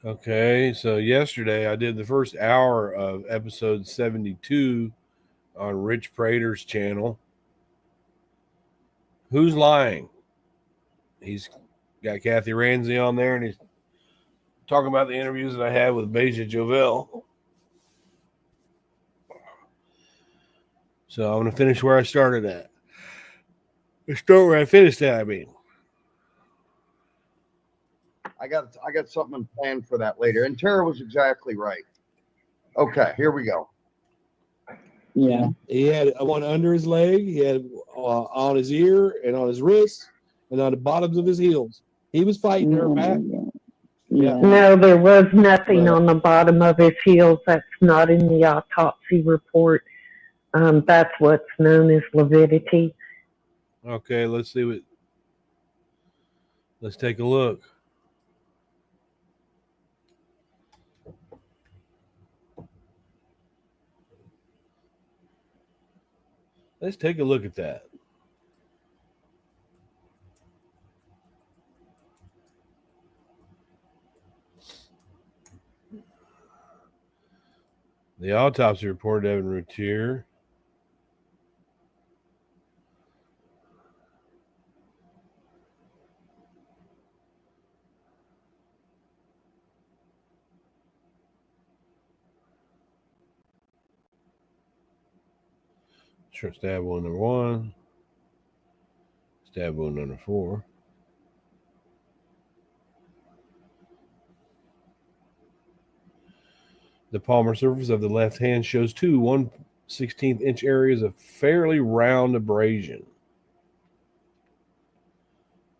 Okay, so yesterday I did the first hour of episode 72 on Rich Prater's channel. Who's lying? He's got Kathy Ramsey on there, and he's talking about the interviews that I had with Beja Jovel. So I'm going to finish where I started at. Start where I finished at, I mean. I got something planned for that later. And Tara was exactly right. Okay, here we go. Yeah. He had one under his leg, he had on his ear and on his wrist and on the bottoms of his heels. He was fighting her back. Yeah. No, there was nothing on the bottom of his heels. That's not in the autopsy report. That's what's known as lividity. Okay, let's see what. Let's take a look. Let's take a look at that. The autopsy report, Devin Routier. Stab wound number 1. Stab wound number 4. The palmar surface of the left hand shows 2 1/16 inch areas of fairly round abrasion.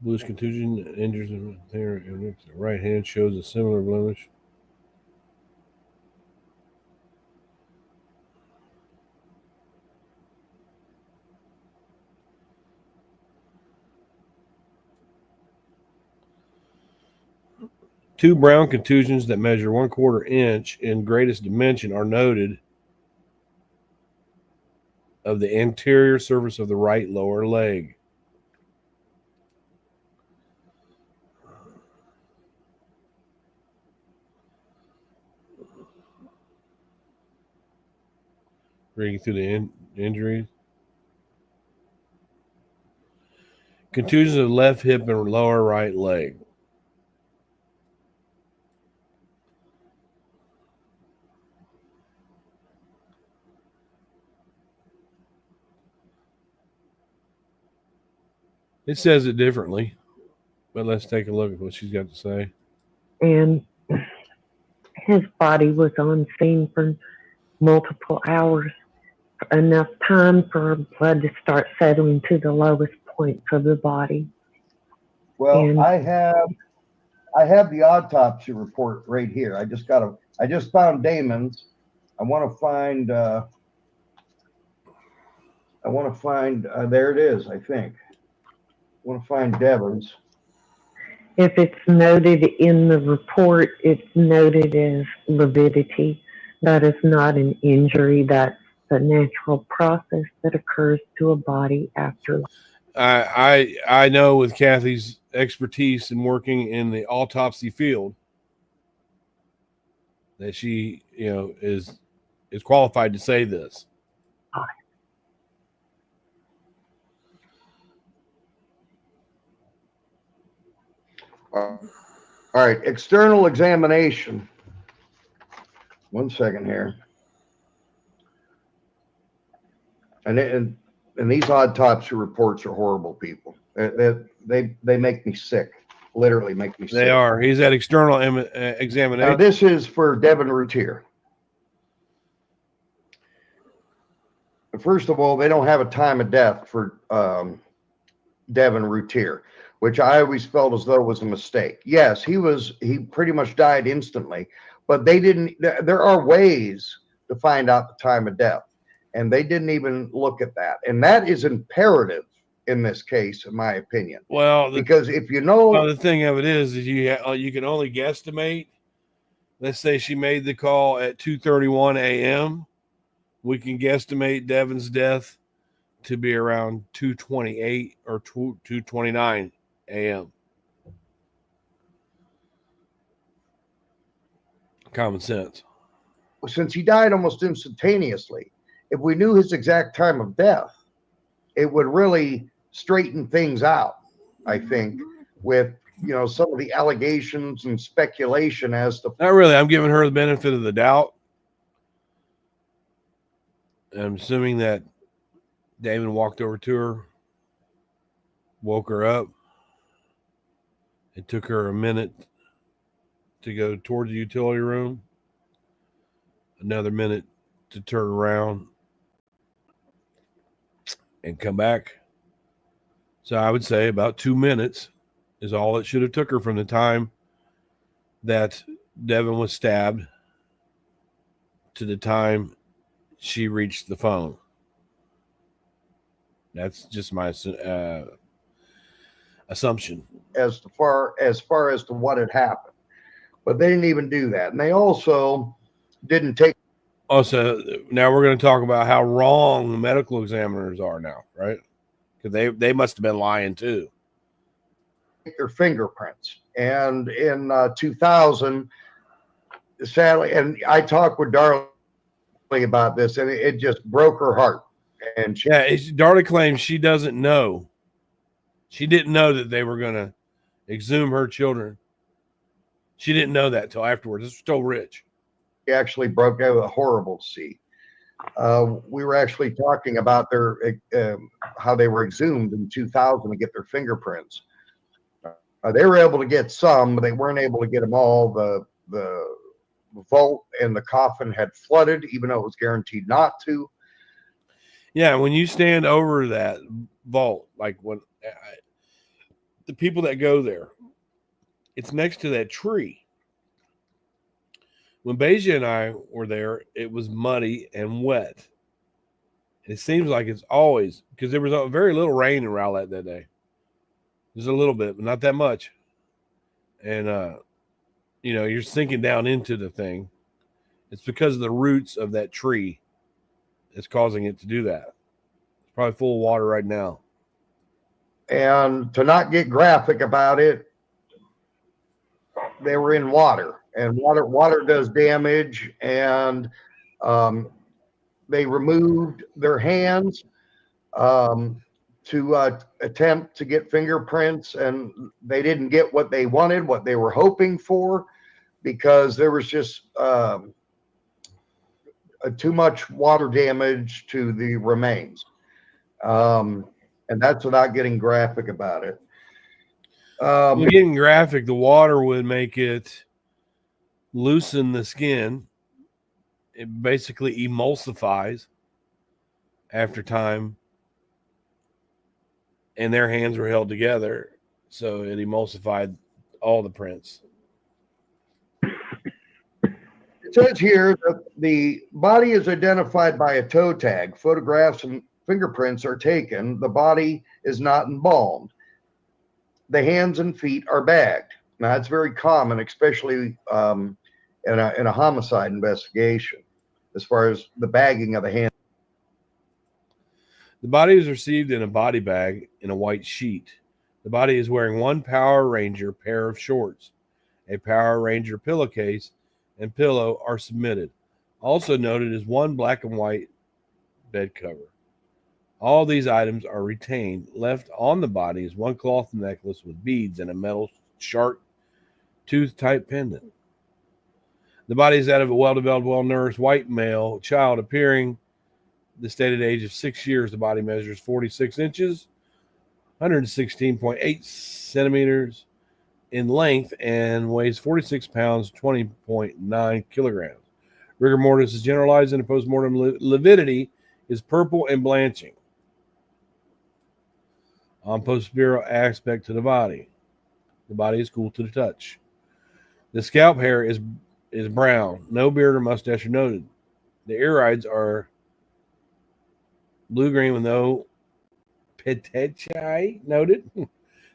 Bluish contusion injures there. The right hand shows a similar blemish. Two brown contusions that measure 1/4 inch in greatest dimension are noted of the anterior surface of the right lower leg. Reading through the injuries. Contusions of the left hip and lower right leg. It says it differently, but let's take a look at what she's got to say. And his body was on scene for multiple hours, enough time for blood to start settling to the lowest points of the body. Well, and I have the autopsy report right here. I just found Damon's. I want to find there it is, I think. I want to find Devon's. If it's noted in the report, it's noted as lividity. That is not an injury. That's the natural process that occurs to a body after life. I know with Kathy's expertise in working in the autopsy field that she, is qualified to say this. All right, external examination. 1 second here. And these autopsy reports are horrible, people. They make me sick. Literally make me sick. They are. He's at external examination. Now, this is for Devin Routier. First of all, they don't have a time of death for Devin Routier, which I always felt as though was a mistake. Yes, he pretty much died instantly, but they didn't. There are ways to find out the time of death, and they didn't even look at that. And that is imperative in this case, in my opinion. Well, because if you know, the thing of it is you can only guesstimate. Let's say she made the call at 2:31 a.m. We can guesstimate Devin's death to be around 2:28 or 2:29 a.m. Common sense. Since he died almost instantaneously, if we knew his exact time of death, it would really straighten things out, I think, with, some of the allegations and speculation as to. Not really. I'm giving her the benefit of the doubt. I'm assuming that Damon walked over to her, woke her up. It took her a minute to go toward the utility room, another minute to turn around and come back. So I would say about 2 minutes is all it should have took her from the time that Devin was stabbed to the time she reached the phone. That's just my assumption. As far as to what had happened. But they didn't even do that. And they also didn't take. Also, now we're going to talk about how wrong the medical examiners are now, right? Because they must have been lying too. Their fingerprints. And in 2000, sadly, and I talked with Darlie about this, and it just broke her heart. And Darlie claims she doesn't know. She didn't know that they were going to exhume her children. She didn't know that till afterwards. This was still Rich. She actually broke out with a horrible to see. We were actually talking about their how they were exhumed in 2000 to get their fingerprints. They were able to get some, but they weren't able to get them all. The vault and the coffin had flooded, even though it was guaranteed not to. Yeah, when you stand over that vault, like when the people that go there, it's next to that tree. When Beja and I were there, it was muddy and wet. It seems like it's always, because there was very little rain in Rowlett that day. There's a little bit, but not that much. And, you're sinking down into the thing. It's because of the roots of that tree that's causing it to do that. It's probably full of water right now. And to not get graphic about it, they were in water, and water does damage. And they removed their hands to attempt to get fingerprints, and they didn't get what they wanted, what they were hoping for, because there was just too much water damage to the remains. And that's without getting graphic about it. Getting graphic, the water would make it loosen the skin. It basically emulsifies after time, and their hands were held together, so it emulsified all the prints. It says here that the body is identified by a toe tag. Photographs and fingerprints are taken. The body is not embalmed. The hands and feet are bagged. Now, that's very common, especially in a homicide investigation, as far as the bagging of the hands. The body is received in a body bag in a white sheet. The body is wearing one Power Ranger pair of shorts. A Power Ranger pillowcase and pillow are submitted. Also noted is one black and white bed cover. All these items are retained. Left on the body is one cloth necklace with beads and a metal shark tooth-type pendant. The body is that of a well-developed, well-nourished white male child appearing the stated age of 6 years. The body measures 46 inches, 116.8 centimeters in length, and weighs 46 pounds, 20.9 kilograms. Rigor mortis is generalized, and the postmortem lividity is purple and blanching. On posterior aspect to the body is cool to the touch. The scalp hair is brown. No beard or mustache are noted. The irides are blue-green with no petechiae noted.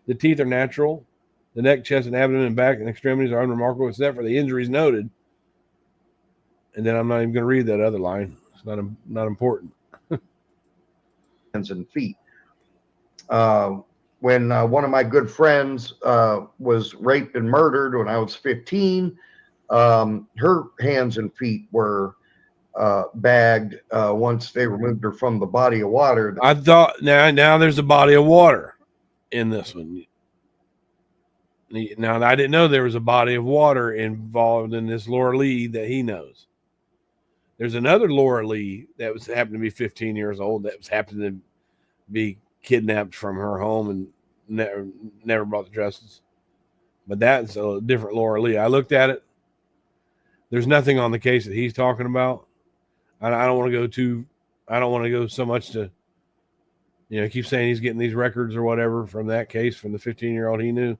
The teeth are natural. The neck, chest, and abdomen and back and extremities are unremarkable except for the injuries noted. And then I'm not even going to read that other line. It's not important. Hands and feet. When one of my good friends was raped and murdered when I was 15, Her hands and feet were bagged once they removed her from the body of water. I thought now there's a body of water in this one. Now I didn't know there was a body of water involved in this Laura Lee that he knows. There's another Laura Lee that was happened to be 15 years old that was happened to be kidnapped from her home and never brought to justice. But that's a different Laura Lee. I looked at it. There's nothing on the case that he's talking about. I don't want to go so much to, keep saying he's getting these records or whatever from that case from the 15-year-old he knew.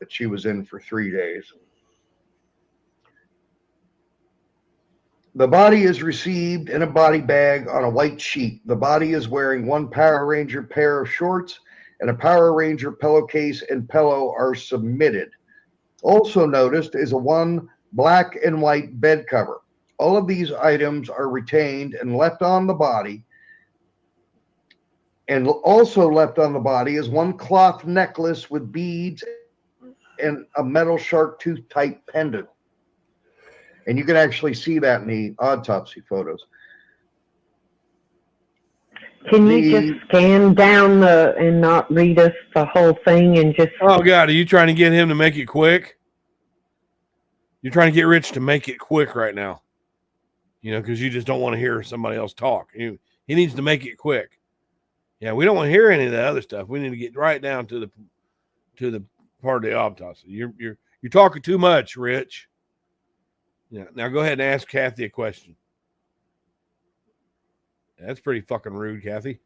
That she was in for 3 days. The body is received in a body bag on a white sheet. The body is wearing one Power Ranger pair of shorts, and a Power Ranger pillowcase and pillow are submitted. Also noticed is a one black and white bed cover. All of these items are retained and left on the body. And also left on the body is one cloth necklace with beads and a metal shark tooth type pendant. And you can actually see that in the autopsy photos. Can you just scan down and not read us the whole thing and just... Oh, God, are you trying to get him to make it quick? You're trying to get Rich to make it quick right now. Because you just don't want to hear somebody else talk. He needs to make it quick. Yeah, we don't want to hear any of the other stuff. We need to get right down to the part of the autopsy. You're talking too much, Rich. Yeah. Now go ahead and ask Kathy a question. That's pretty fucking rude, Kathy.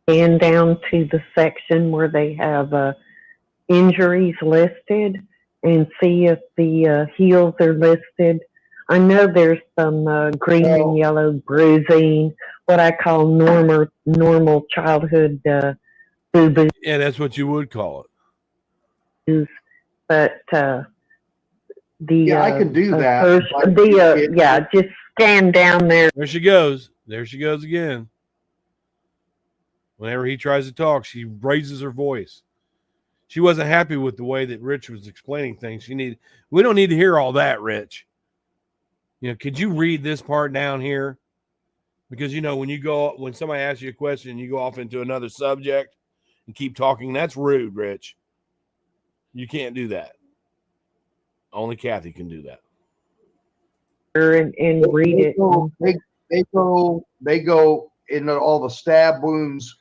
And down to the section where they have injuries listed and see if the heels are listed. I know there's some green and yellow bruising, what I call normal childhood boo-boos. Yeah, that's what you would call it. But I can do that. Just scan down there. There she goes. There she goes again. Whenever he tries to talk, she raises her voice. She wasn't happy with the way that Rich was explaining things. We don't need to hear all that, Rich. Could you read this part down here? Because when somebody asks you a question, you go off into another subject and keep talking. That's rude, Rich. You can't do that. Only Kathy can do that. And read it. They go into all the stab wounds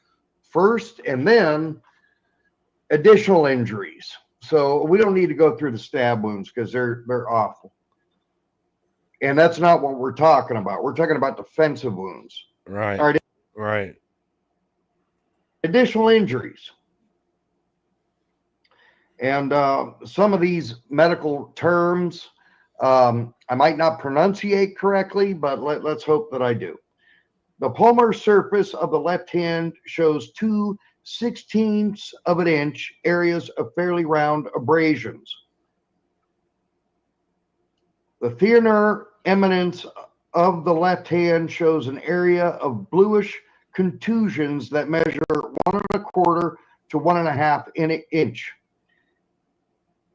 first, and then additional injuries. So we don't need to go through the stab wounds because they're awful. And that's not what we're talking about. We're talking about defensive wounds. Right. Right. Additional injuries. And some of these medical terms, I might not pronunciate correctly, but let's hope that I do. The palmar surface of the left hand shows 2/16 of an inch areas of fairly round abrasions. The thenar eminence of the left hand shows an area of bluish contusions that measure 1 1/4 to 1 1/2 inch.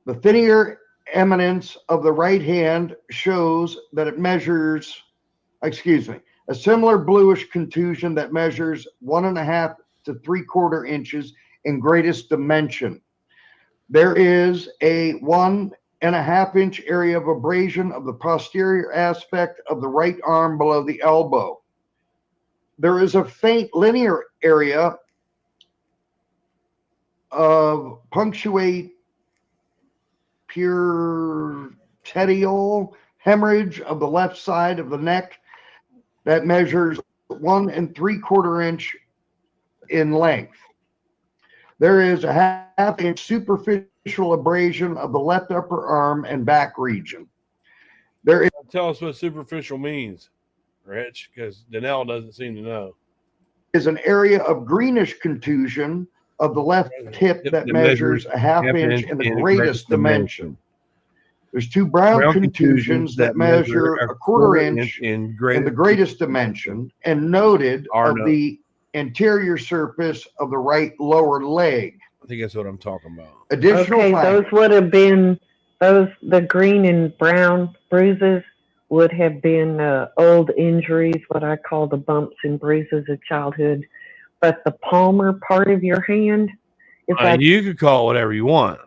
The thenar eminence of the right hand shows that it measures, a similar bluish contusion that measures 1 1/2 to 3/4 inches in greatest dimension. There is a 1 1/2 inch area of abrasion of the posterior aspect of the right arm below the elbow. There is a faint linear area of punctuate purtetial hemorrhage of the left side of the neck that measures 1 3/4 inch in length. There is a 1/2 inch superficial abrasion of the left upper arm and back region. Tell us what superficial means, Rich, because Danelle doesn't seem to know. Is an area of greenish contusion of the left hip that measures a 1/2 inch in the greatest dimension. There's 2 brown contusions that measure a 1/4 inch in the greatest dimension and noted of the anterior surface of the right lower leg. I think that's what I'm talking about. Additional Okay, findings. those would have been the green and brown bruises would have been old injuries, what I call the bumps and bruises of childhood. But the palmar part of your hand is like You could call it whatever you want.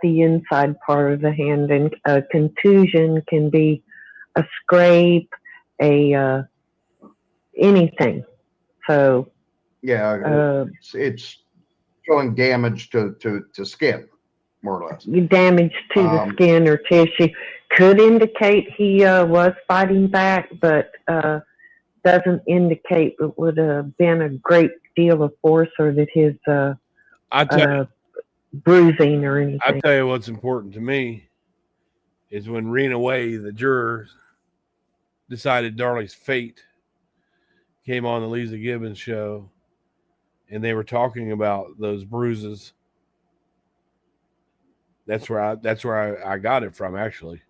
the inside part of the hand, and a contusion can be a scrape, a anything. So Yeah, it's showing damage to skin, more or less. damage to the skin or tissue could indicate he was fighting back, but doesn't indicate it would have been a great deal of force or that his bruising or anything. I tell you what's important to me is when Rena Way, the juror, decided Darlie's fate, came on the Lisa Gibbons show, and they were talking about those bruises. That's where I got it from, actually.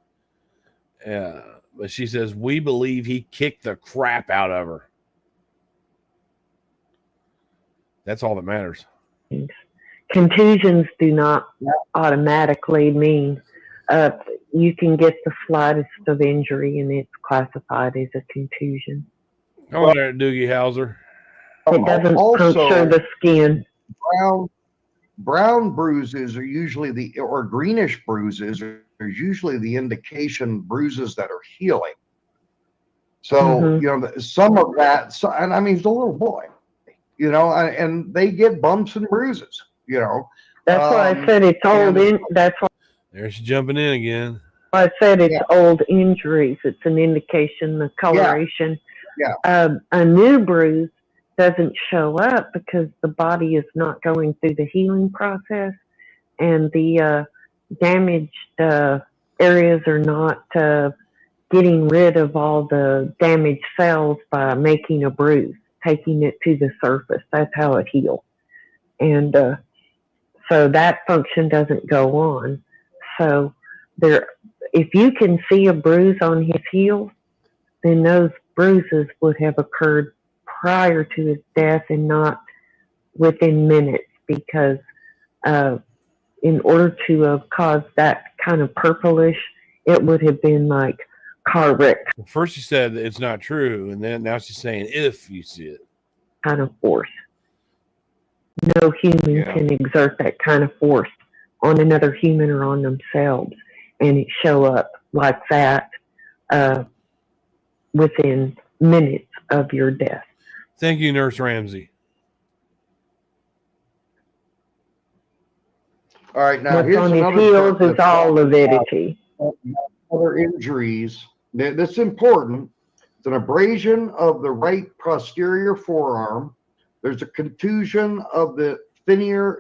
But she says, we believe he kicked the crap out of her. That's all that matters. Contusions do not automatically mean you can get the slightest of injury and it's classified as a contusion. Come on there, Doogie Howser. It doesn't puncture the skin. Brown bruises are usually or greenish bruises are usually the indication bruises that are healing. So, you know, some of that, and I mean, he's a little boy, you know, and they get bumps and bruises, you know. That's why I said it's old. That's why. There's jumping in again. I said it's old injuries. It's an indication, the coloration. Yeah. A new bruise doesn't show up because the body is not going through the healing process, and the damaged areas are not getting rid of all the damaged cells by making a bruise, taking it to the surface. That's how it heals. And so that function doesn't go on. So if you can see a bruise on his heel, then those bruises would have occurred prior to his death and not within minutes, because in order to have caused that kind of purplish, it would have been like car wreck. First she said it's not true, and then now she's saying if you see it. Kind of force. No human can exert that kind of force on another human or on themselves and it show up like that within minutes of your death. Thank you, Nurse Ramsey. All right, now what's here's on another his heels is all avidity. Other injuries. That's important. It's an abrasion of the right posterior forearm. There's a contusion of the finior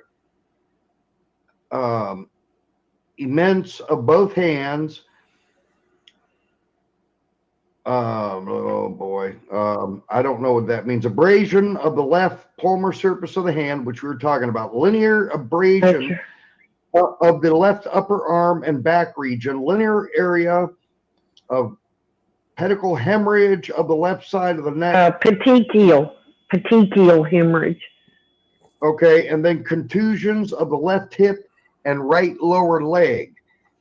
immense of both hands. Oh boy. I don't know what that means. Abrasion of the left palmar surface of the hand, which we were talking about. Linear abrasion of the left upper arm and back region. Linear area of pedicle hemorrhage of the left side of the neck. Petechial hemorrhage. Okay, and then contusions of the left hip and right lower leg.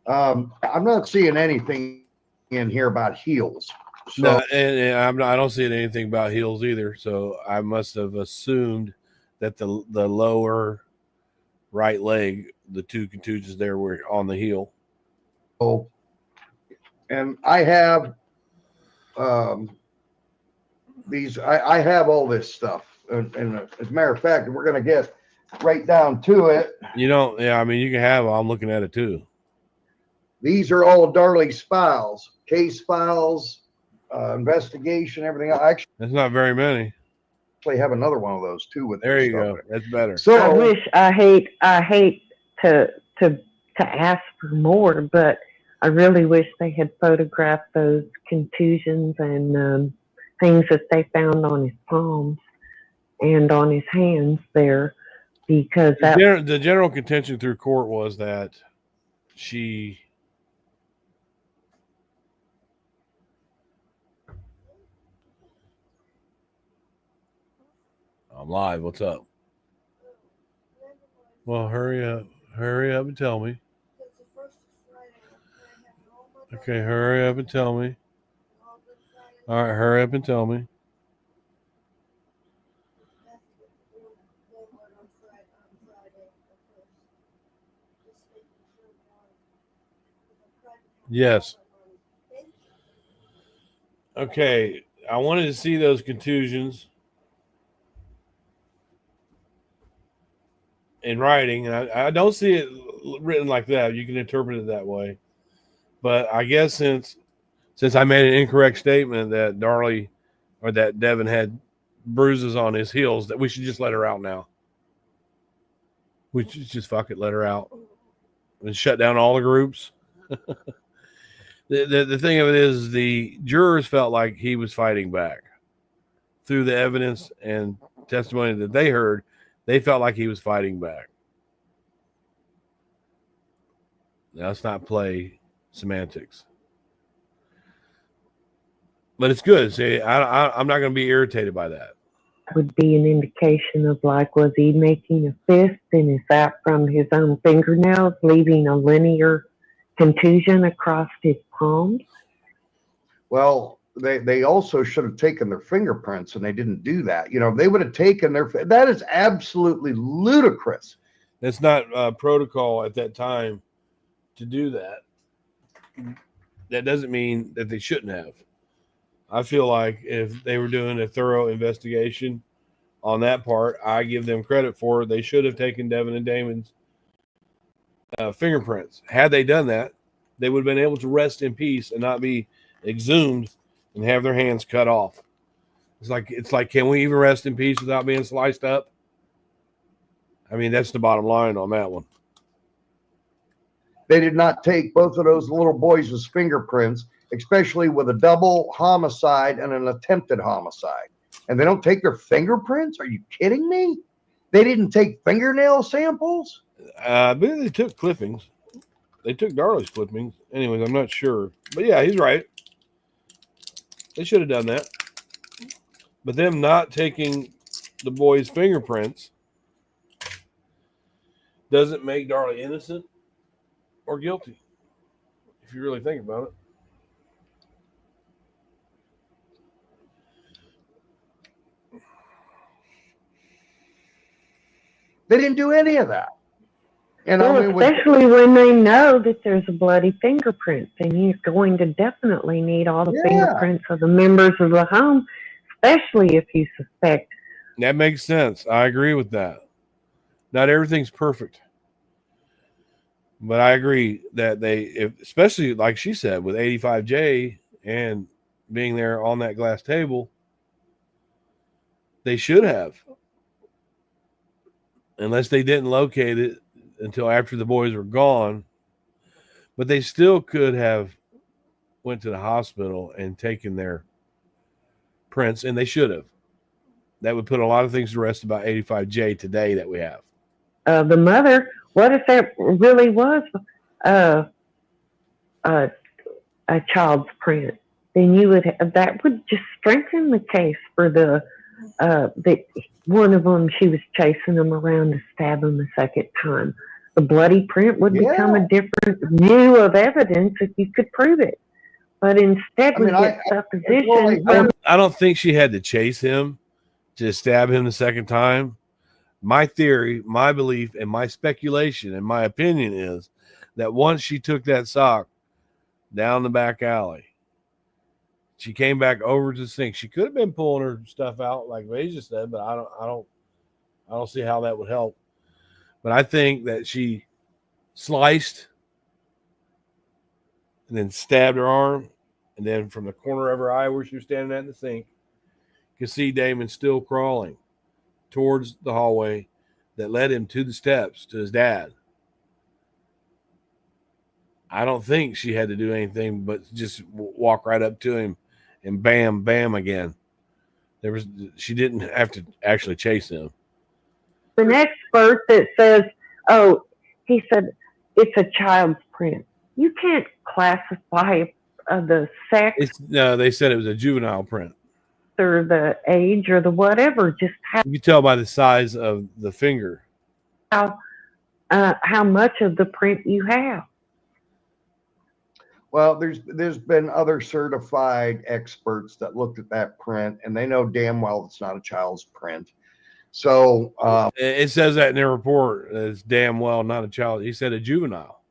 I'm not seeing anything in here about heels. So, no, and I don't see anything about heels either. So I must have assumed that the lower right leg, the two contusions there, were on the heel. Oh, and I have these. I have all this stuff, and as a matter of fact, we're going to get right down to it. You know, I mean, you can have. I'm looking at it too. These are all Darlie's files, case files, investigation, everything. That's not very many. Actually have another one of those too. With there you go. That's better. So I hate to ask for more, but I really wish they had photographed those contusions and things that they found on his palms and on his hands there, because the general contention through court was that I'm live. What's up? Well, hurry up and tell me. Okay, hurry up and tell me. All right, hurry up and tell me. Yes. Okay, I wanted to see those contusions in writing, and I don't see it written like that. You can interpret it that way, but I guess since I made an incorrect statement that Darlie or that Devin had bruises on his heels, that we should just let her out now. We should just fuck it, let her out, and shut down all the groups. The thing of it is, the jurors felt like he was fighting back through the evidence and testimony that they heard. They felt like he was fighting back. Now, let's not play semantics, but it's good. See, I'm not going to be irritated by that. Would be an indication of, like, was he making a fist, and is that from his own fingernails, leaving a linear contusion across his palms? Well, they also should have taken their fingerprints, and they didn't do that. You know, they would have taken that is absolutely ludicrous. That's not protocol at that time to do that. That doesn't mean that they shouldn't have. I feel like if they were doing a thorough investigation on that part, I give them credit for it. They should have taken Devon and Damon's fingerprints. Had they done that, they would have been able to rest in peace and not be exhumed and have their hands cut off. It's like, can we even rest in peace without being sliced up? I mean, that's the bottom line on that one. They did not take both of those little boys' fingerprints, especially with a double homicide and an attempted homicide. And they don't take their fingerprints? Are you kidding me? They didn't take fingernail samples? I believe they took clippings. They took Darlie's clippings. Anyways, I'm not sure. But yeah, he's right. They should have done that. But them not taking the boys' fingerprints doesn't make Darlie innocent or guilty, if you really think about it. They didn't do any of that. And well, I mean, especially when they know that there's a bloody fingerprint, then he's going to definitely need all the fingerprints of the members of the home, especially if you suspect. That makes sense. I agree with that. Not everything's perfect. But I agree that especially like she said, with 85J and being there on that glass table, they should have. Unless they didn't locate it until after the boys were gone. But they still could have went to the hospital and taken their prints, and they should have. That would put a lot of things to rest about 85J today that we have. The mother, what if that really was a child's print? Then that would just strengthen the case for that one of them, she was chasing him around to stab him a second time. The bloody print would become a different view of evidence if you could prove it. But instead, we get supposition. I don't think she had to chase him to stab him the second time. My theory, my belief, and my speculation and my opinion is that once she took that sock down the back alley, she came back over to the sink. She could have been pulling her stuff out, like Veja said, but I don't see how that would help. But I think that she sliced and then stabbed her arm, and then from the corner of her eye where she was standing at in the sink, you could see Damon still crawling towards the hallway that led him to the steps to his dad. I don't think she had to do anything but just walk right up to him and bam, bam again. She didn't have to actually chase him. An expert that says, "Oh, he said it's a child's print." You can't classify the sex. No, they said it was a juvenile print. Or the age or the whatever. Just how you can tell by the size of the finger. How how much of the print you have. Well, there's been other certified experts that looked at that print, and they know damn well it's not a child's print. So it says that in their report. It's damn well not a child. He said a juvenile.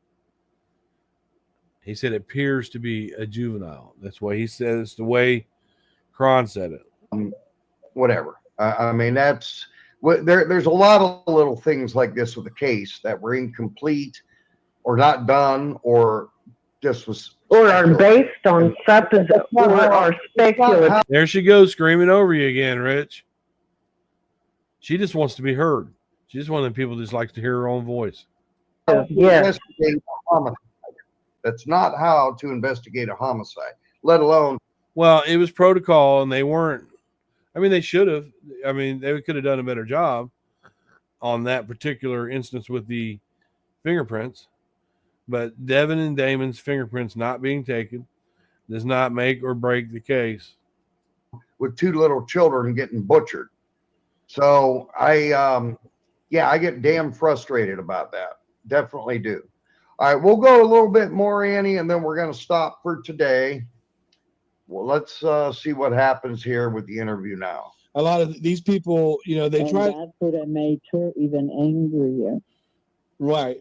He said it appears to be a juvenile. That's why he says the way Cron said it. Whatever. I mean, that's what there's a lot of little things like this with the case that were incomplete or not done or just was Or are based on supposition or are speculative. There she goes screaming over you again, Rich. She just wants to be heard. She's just one of the people that just likes to hear her own voice. Yes. That's not how to investigate a homicide, let alone. Well, it was protocol, and they weren't. I mean, they should have. I mean, they could have done a better job on that particular instance with the fingerprints. But Devon and Damon's fingerprints not being taken does not make or break the case. With two little children getting butchered. So I get damn frustrated about that. Definitely do. All right, we'll go a little bit more, Annie, and then we're going to stop for today. Well, let's see what happens here with the interview now. A lot of these people, you know, they try. That's what made her even angrier. Right.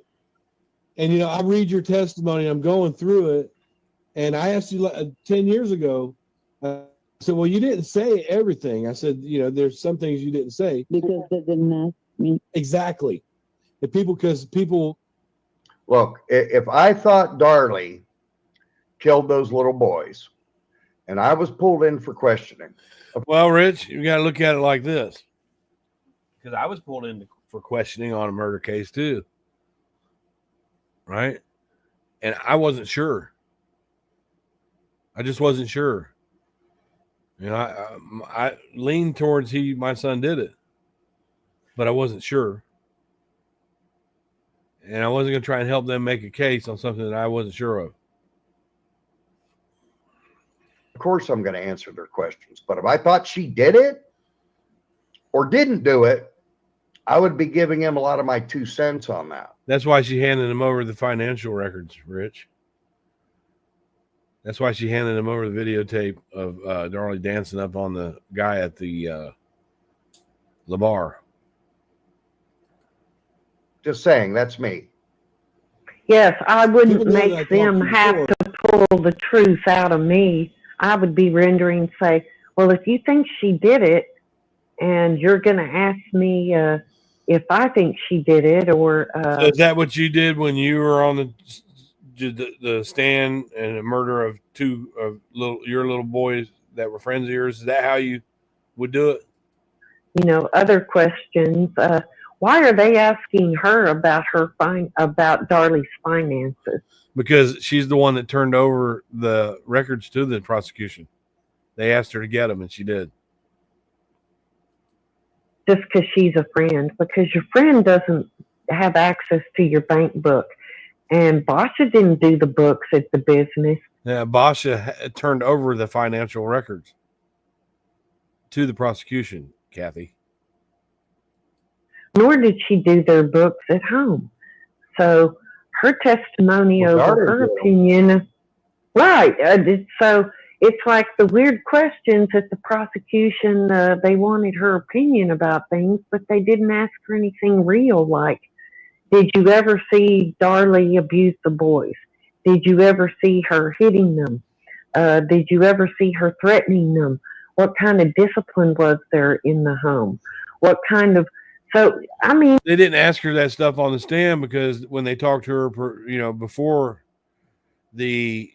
And, you know, I read your testimony, I'm going through it, and I asked you 10 years ago, I said, well, you didn't say everything. I said, you know, there's some things you didn't say. Because they didn't ask me. Exactly. Because people. Look, if I thought Darlie killed those little boys and I was pulled in for questioning. Well, Rich, you got to look at it like this. Because I was pulled in for questioning on a murder case too. Right? And I wasn't sure. I just wasn't sure. You know, I leaned towards my son did it, but I wasn't sure. And I wasn't going to try and help them make a case on something that I wasn't sure of. Of course, I'm going to answer their questions. But if I thought she did it or didn't do it, I would be giving him a lot of my 2 cents on that. That's why she handed him over the financial records, Rich. That's why she handed him over the videotape of Darlie dancing up on the guy at the bar. Just saying, that's me. Yes, I wouldn't make them have to pull the truth out of me. I would be rendering, say, well, if you think she did it and you're going to ask me if I think she did it or... So is that what you did when you were on the stand and the murder of two of your little boys that were friends of yours? Is that how you would do it? You know, other questions. Why are they asking her about about Darlie's finances? Because she's the one that turned over the records to the prosecution. They asked her to get them, and she did. Just because she's a friend, because your friend doesn't have access to your bank book. And Basha didn't do the books at the business. Yeah, Basha turned over the financial records to the prosecution, Kathy. Nor did she do their books at home. So her testimony over her opinion, right. So it's like the weird questions at the prosecution, they wanted her opinion about things, but they didn't ask her anything real, like, did you ever see Darlie abuse the boys? Did you ever see her hitting them? Did you ever see her threatening them? What kind of discipline was there in the home? What kind of... So, I mean... They didn't ask her that stuff on the stand because when they talked to her, you know, before the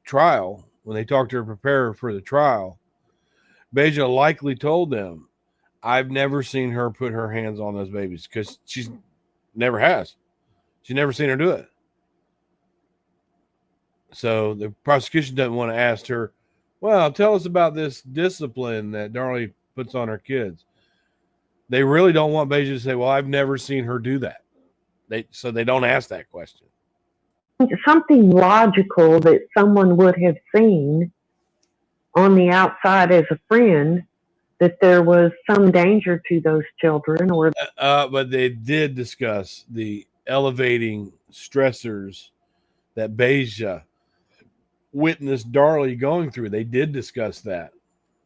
trial, when they talked to her, prepare her for the trial, Beja likely told them, I've never seen her put her hands on those babies because she's never has. She's never seen her do it. So the prosecution doesn't want to ask her, well, tell us about this discipline that Darlie puts on her kids. They really don't want Beja to say, well, I've never seen her do that. So they don't ask that question. Something logical that someone would have seen on the outside as a friend that there was some danger to those children, or But they did discuss the elevating stressors that Beja witnessed Darlie going through. They did discuss that.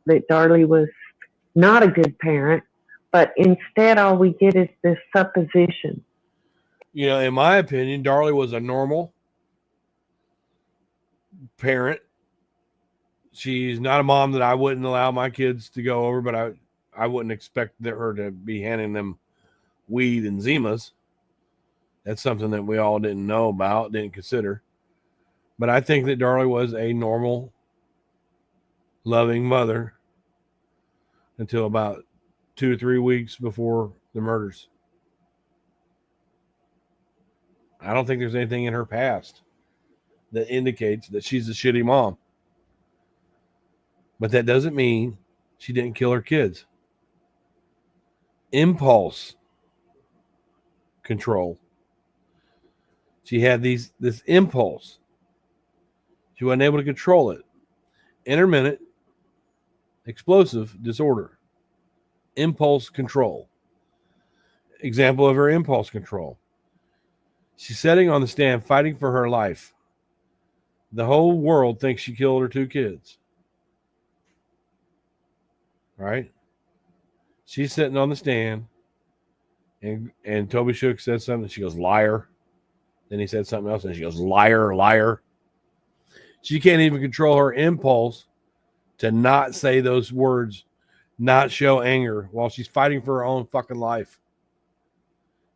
that Darlie was not a good parent, but instead all we get is this supposition. You know, in my opinion, Darlie was a normal parent. She's not a mom that I wouldn't allow my kids to go over, but I wouldn't expect her to be handing them weed and Zimas. That's something that we all didn't know about, didn't consider. But I think that Darlie was a normal, loving mother until about 2 or 3 weeks before the murders. I don't think there's anything in her past that indicates that she's a shitty mom. But that doesn't mean she didn't kill her kids. Impulse control. She had this impulse. She wasn't able to control it. Intermittent explosive disorder. Impulse control. Example of her impulse control. She's sitting on the stand fighting for her life. The whole world thinks she killed her 2 kids. Right? She's sitting on the stand, and Toby Shook said something. She goes, liar. Then he said something else, and she goes, liar, liar. She can't even control her impulse to not say those words, not show anger while she's fighting for her own fucking life.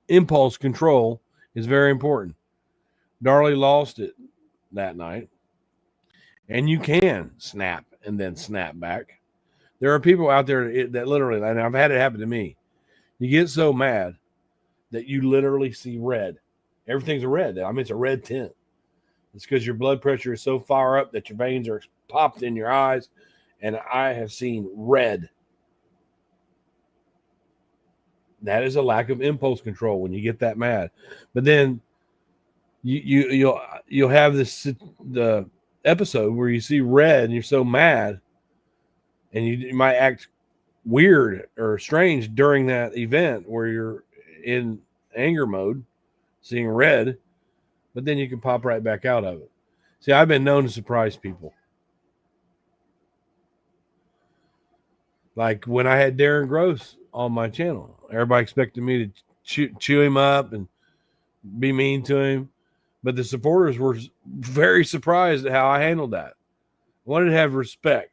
Impulse control is very important. Darlie lost it that night. And you can snap and then snap back. There are people out there that literally, and I've had it happen to me. You get so mad that you literally see red. Everything's a red. I mean, it's a red tint. It's because your blood pressure is so far up that your veins are popped in your eyes. And I have seen red. That is a lack of impulse control when you get that mad. But then you'll have the episode where you see red and you're so mad, and you might act weird or strange during that event where you're in anger mode, seeing red, but then you can pop right back out of it. See, I've been known to surprise people. Like when I had Darren Gross on my channel, everybody expected me to chew him up and be mean to him. But the supporters were very surprised at how I handled that. I wanted to have respect.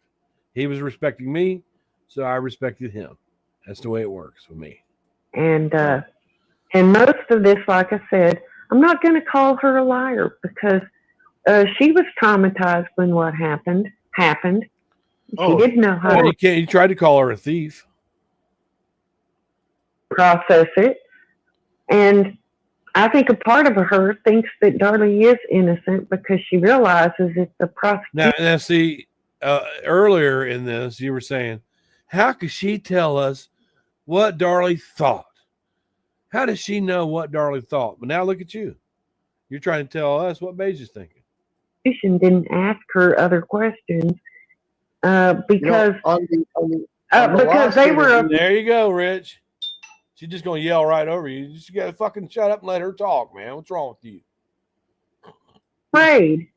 He was respecting me, so I respected him. That's the way it works with me. And most of this, like I said, I'm not going to call her a liar because she was traumatized when what happened. She didn't know how to You tried to call her a thief. process it. And I think a part of her thinks that Darlie is innocent because she realizes that the prosecution. Now see, earlier in this, you were saying, how could she tell us what Darlie thought? How does she know what Darlie thought? But now look at you. You're trying to tell us what Beja's thinking. Didn't ask her other questions because because they were. There you go, Rich. She's just gonna yell right over you. You just gotta fucking shut up and let her talk, man. What's wrong with you? Afraid.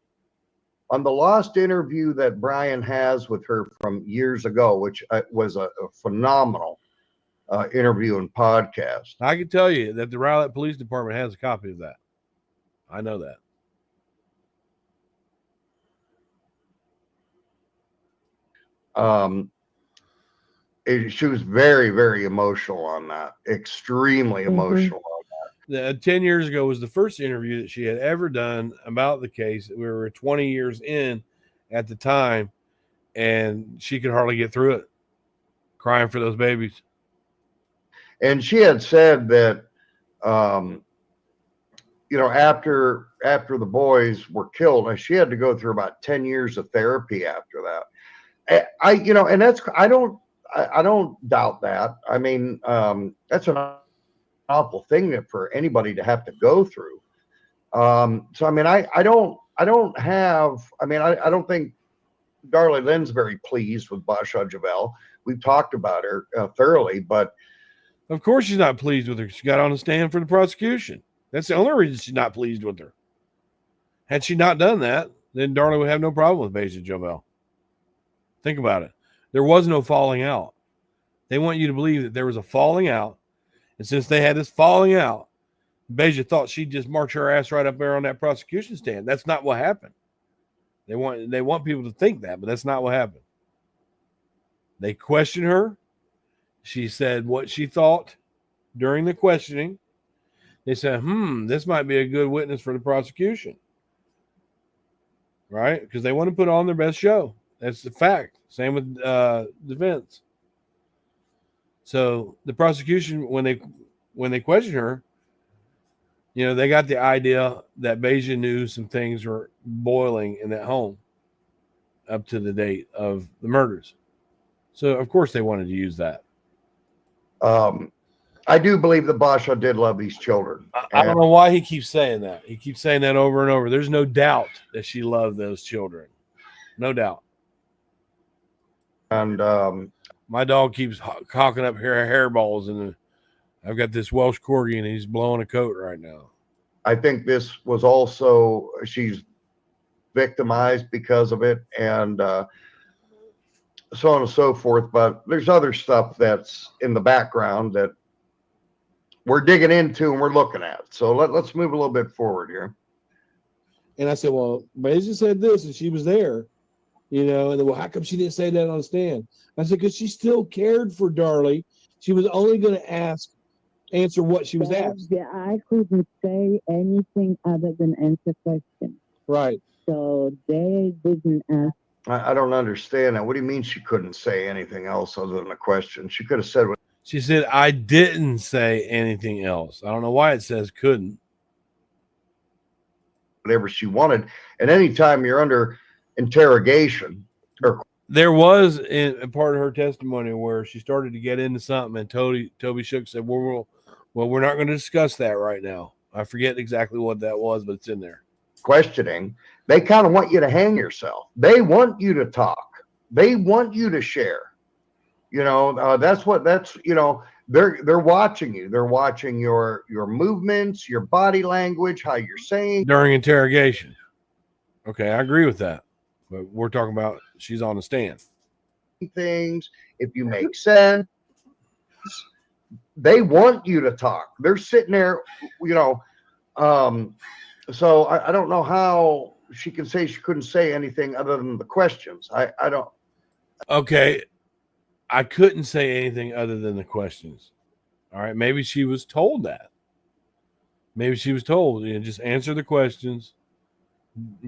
On the lost interview that Bryan has with her from years ago, which was a phenomenal interview and podcast. I can tell you that the Rowlett Police Department has a copy of that. I know that. She was very, very emotional on that. Extremely emotional on that. 10 years ago was the first interview that she had ever done about the case. We were 20 years in at the time, and she could hardly get through it, crying for those babies. And she had said that, after the boys were killed, she had to go through about 10 years of therapy after that. And that's, I don't doubt that. I mean, that's an awful thing for anybody to have to go through. So, I mean, I don't think Darlie Lynn's very pleased with Basha Javel, we've talked about her thoroughly, but Of course she's not pleased with her. She got on the stand for the prosecution. That's the only reason she's not pleased with her. Had she not done that, then Darlie would have no problem with Beja Jovel. Think about it. There was no falling out. They want you to believe that there was a falling out. And since they had this falling out, Beja thought she'd just march her ass right up there on that prosecution stand. That's not what happened. They want people to think that, but that's not what happened. They questioned her. She said what she thought during the questioning. They said, this might be a good witness for the prosecution. Right? Because they want to put on their best show. That's the fact. Same with defense. So the prosecution, when they questioned her, they got the idea that Beja knew some things were boiling in that home up to the date of the murders. So, of course, they wanted to use that. I do believe that Basha did love these children. I don't know why he keeps saying that. He keeps saying that over and over. There's no doubt that she loved those children. No doubt. And my dog keeps cocking up hairballs, and I've got this Welsh Corgi, and he's blowing a coat right now. I think this was also, she's victimized because of it, and so on and so forth. But there's other stuff that's in the background that we're digging into and we're looking at. So let's move a little bit forward here. And I said, well, Beja said this, and she was there, and then, well, how come she didn't say that on the stand? I said, because she still cared for Darlie. She was only going to answer what she was asked. Yeah, I couldn't say anything other than answer questions. Right. So they didn't ask. I don't understand that. What do you mean she couldn't say anything else other than a question? She could have said what she said. I didn't say anything else. I don't know why it says couldn't. Whatever she wanted. And anytime you're under interrogation, or there was a part of her testimony where she started to get into something, and Toby Shook said, well, we're not going to discuss that right now. I forget exactly what that was, but it's in there. Questioning, they kind of want you to hang yourself. They want you to talk. They want you to share. That's they're watching you. They're watching your movements, your body language, how you're saying during interrogation. Okay, I agree with that. But we're talking about she's on the stand. Things, if you make sense, they want you to talk. They're sitting there, so I don't know how she can say she couldn't say anything other than the questions. I don't. Okay, I couldn't say anything other than the questions. All right, maybe she was told that. Maybe she was told, just answer the questions,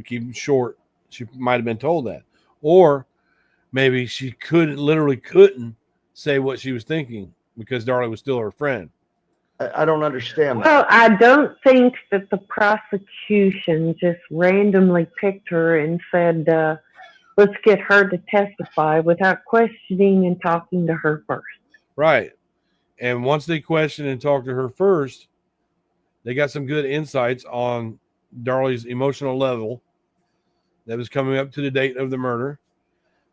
keep them short. She might have been told that. Or maybe she literally couldn't say what she was thinking because Darlie was still her friend. I don't understand that. Well, I don't think that the prosecution just randomly picked her and said, let's get her to testify without questioning and talking to her first. Right. And once they questioned and talked to her first, they got some good insights on Darlie's emotional level that was coming up to the date of the murder.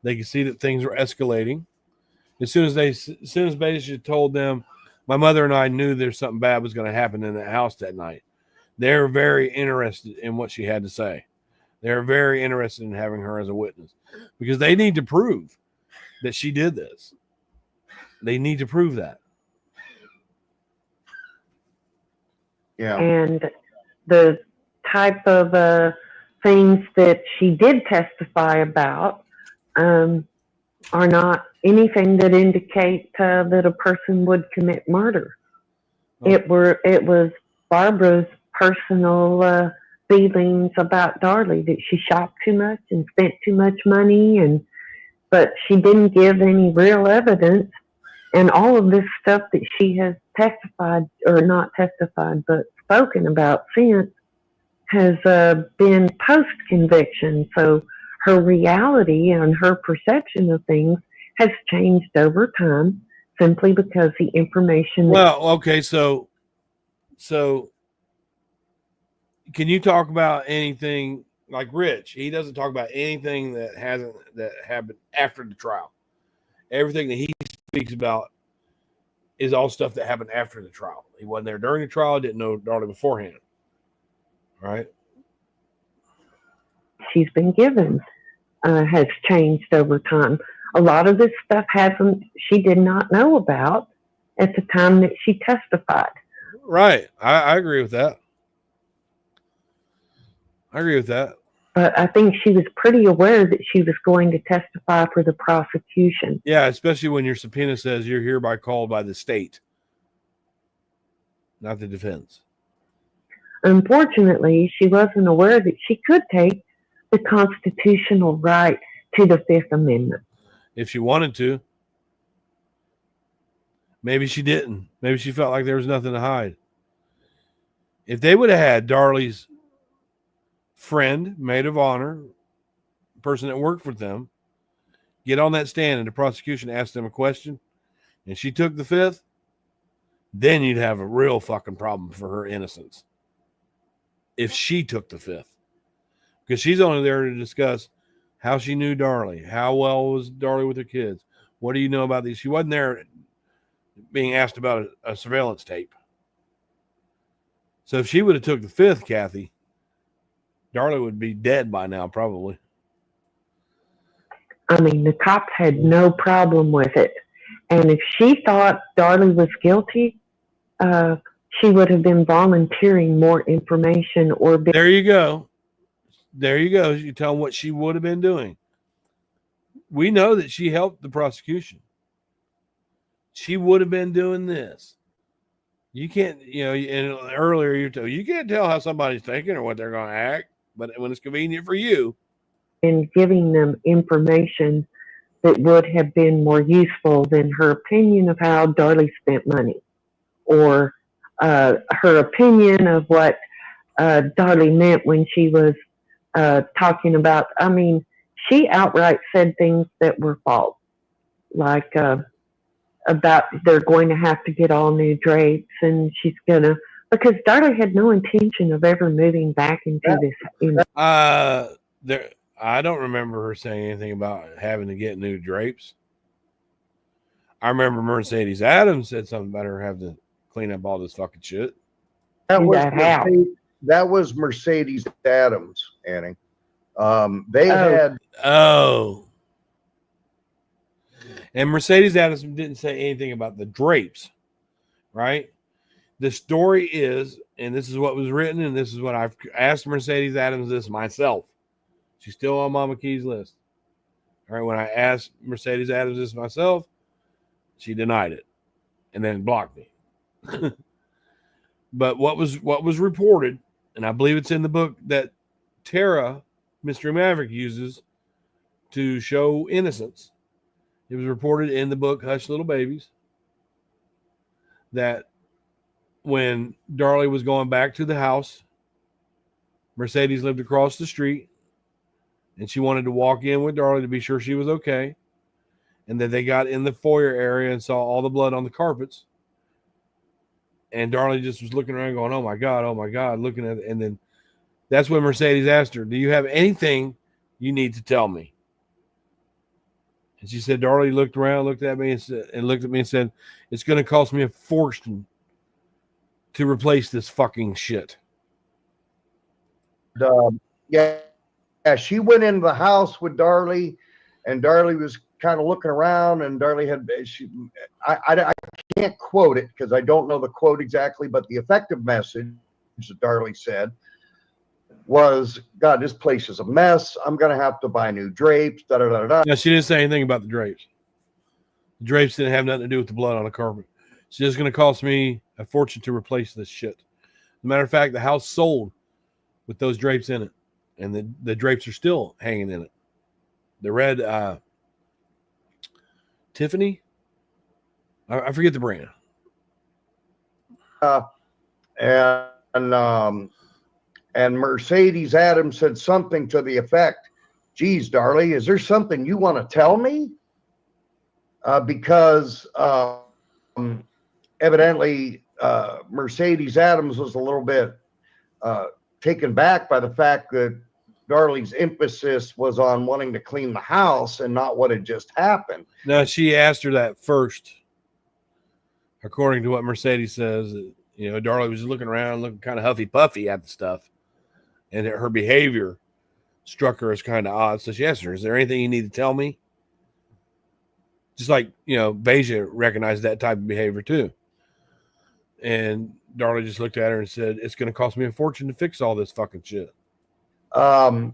They could see that things were escalating. As soon as Beja told them, my mother and I knew there's something bad was going to happen in that house that night. They're very interested in what she had to say. They're very interested in having her as a witness because they need to prove that she did this. They need to prove that. Yeah. And the type of things that she did testify about are not anything that indicate that a person would commit murder. Oh. It was Barbara's personal feelings about Darlie, that she shopped too much and spent too much money, but she didn't give any real evidence. And all of this stuff that she has testified, or not testified, but spoken about since, has been post-conviction. So her reality and her perception of things has changed over time simply because the information... Well, okay, so can you talk about anything like Rich? He doesn't talk about anything that happened after the trial. everything that he speaks about is all stuff that happened after the trial. He wasn't there during the trial, didn't know Darlie beforehand. Right? She's been given has changed over time. A lot of this stuff she did not know about at the time that she testified. Right. I agree with that. I agree with that. But I think she was pretty aware that she was going to testify for the prosecution. Yeah, especially when your subpoena says you're hereby called by the state, not the defense. Unfortunately, she wasn't aware that she could take the constitutional right to the Fifth Amendment. If she wanted to. Maybe she didn't. Maybe she felt like there was nothing to hide. If they would have had Darlie's friend, maid of honor, person that worked with them, get on that stand and the prosecution asked them a question, and she took the fifth, then you'd have a real fucking problem for her innocence. If she took the fifth. Because she's only there to discuss how she knew Darlie, how well was Darlie with her kids, what do you know about these? She wasn't there being asked about a surveillance tape. So if she would have took the fifth, Kathy, Darlie would be dead by now, probably. I mean, the cops had no problem with it. And if she thought Darlie was guilty, she would have been volunteering more information or been... There you go. There you go. You tell them what she would have been doing. We know that she helped the prosecution. She would have been doing this. You can't, and earlier you can't tell how somebody's thinking or what they're going to act, but when it's convenient for you. And giving them information that would have been more useful than her opinion of how Darlie spent money, or her opinion of what Darlie meant when she was talking about. I mean, she outright said things that were false, like about they're going to have to get all new drapes, and she's gonna, because Darlie had no intention of ever moving back into this. I don't remember her saying anything about having to get new drapes. I remember Mercedes Adams said something about her having to clean up all this fucking shit. That was Mercedes Adams, Annie. They had. Oh. And Mercedes Adams didn't say anything about the drapes, right? The story is, and this is what was written, and this is what I've asked Mercedes Adams this myself. She's still on Mama Key's list. All right, when I asked Mercedes Adams this myself, she denied it and then blocked me. But what was reported, and I believe it's in the book that Tara, Mystery Maverick, uses to show innocence. It was reported in the book Hush Little Babies that when Darlie was going back to the house, Mercedes lived across the street, and she wanted to walk in with Darlie to be sure she was okay. And then they got in the foyer area and saw all the blood on the carpets. And Darlie just was looking around going, oh my God, looking at it. And then that's when Mercedes asked her, do you have anything you need to tell me? And she said, Darlie looked around, looked at me and said, it's going to cost me a fortune to replace this fucking shit. Yeah, she went into the house with Darlie, and Darlie was kind of looking around, and Darlie had, I can't quote it because I don't know the quote exactly, but the effective message that Darlie said was, God, this place is a mess. I'm going to have to buy new drapes. Da, da, da, da. Now, she didn't say anything about the drapes. The drapes didn't have nothing to do with the blood on the carpet. It's just going to cost me a fortune to replace this shit. As a matter of fact, the house sold with those drapes in it. And the drapes are still hanging in it. The red Tiffany? I forget the brand. And Mercedes Adams said something to the effect, geez, Darlie, is there something you want to tell me? Because evidently Mercedes Adams was a little bit taken back by the fact that Darlie's emphasis was on wanting to clean the house and not what had just happened. Now, she asked her that first, according to what Mercedes says. You know, Darlie was looking around, looking kind of huffy puffy at the stuff, and her behavior struck her as kind of odd. So she asked her, "Is there anything you need to tell me?" Just like, you know, Beja recognized that type of behavior too. And Darlie just looked at her and said, "It's going to cost me a fortune to fix all this fucking shit." I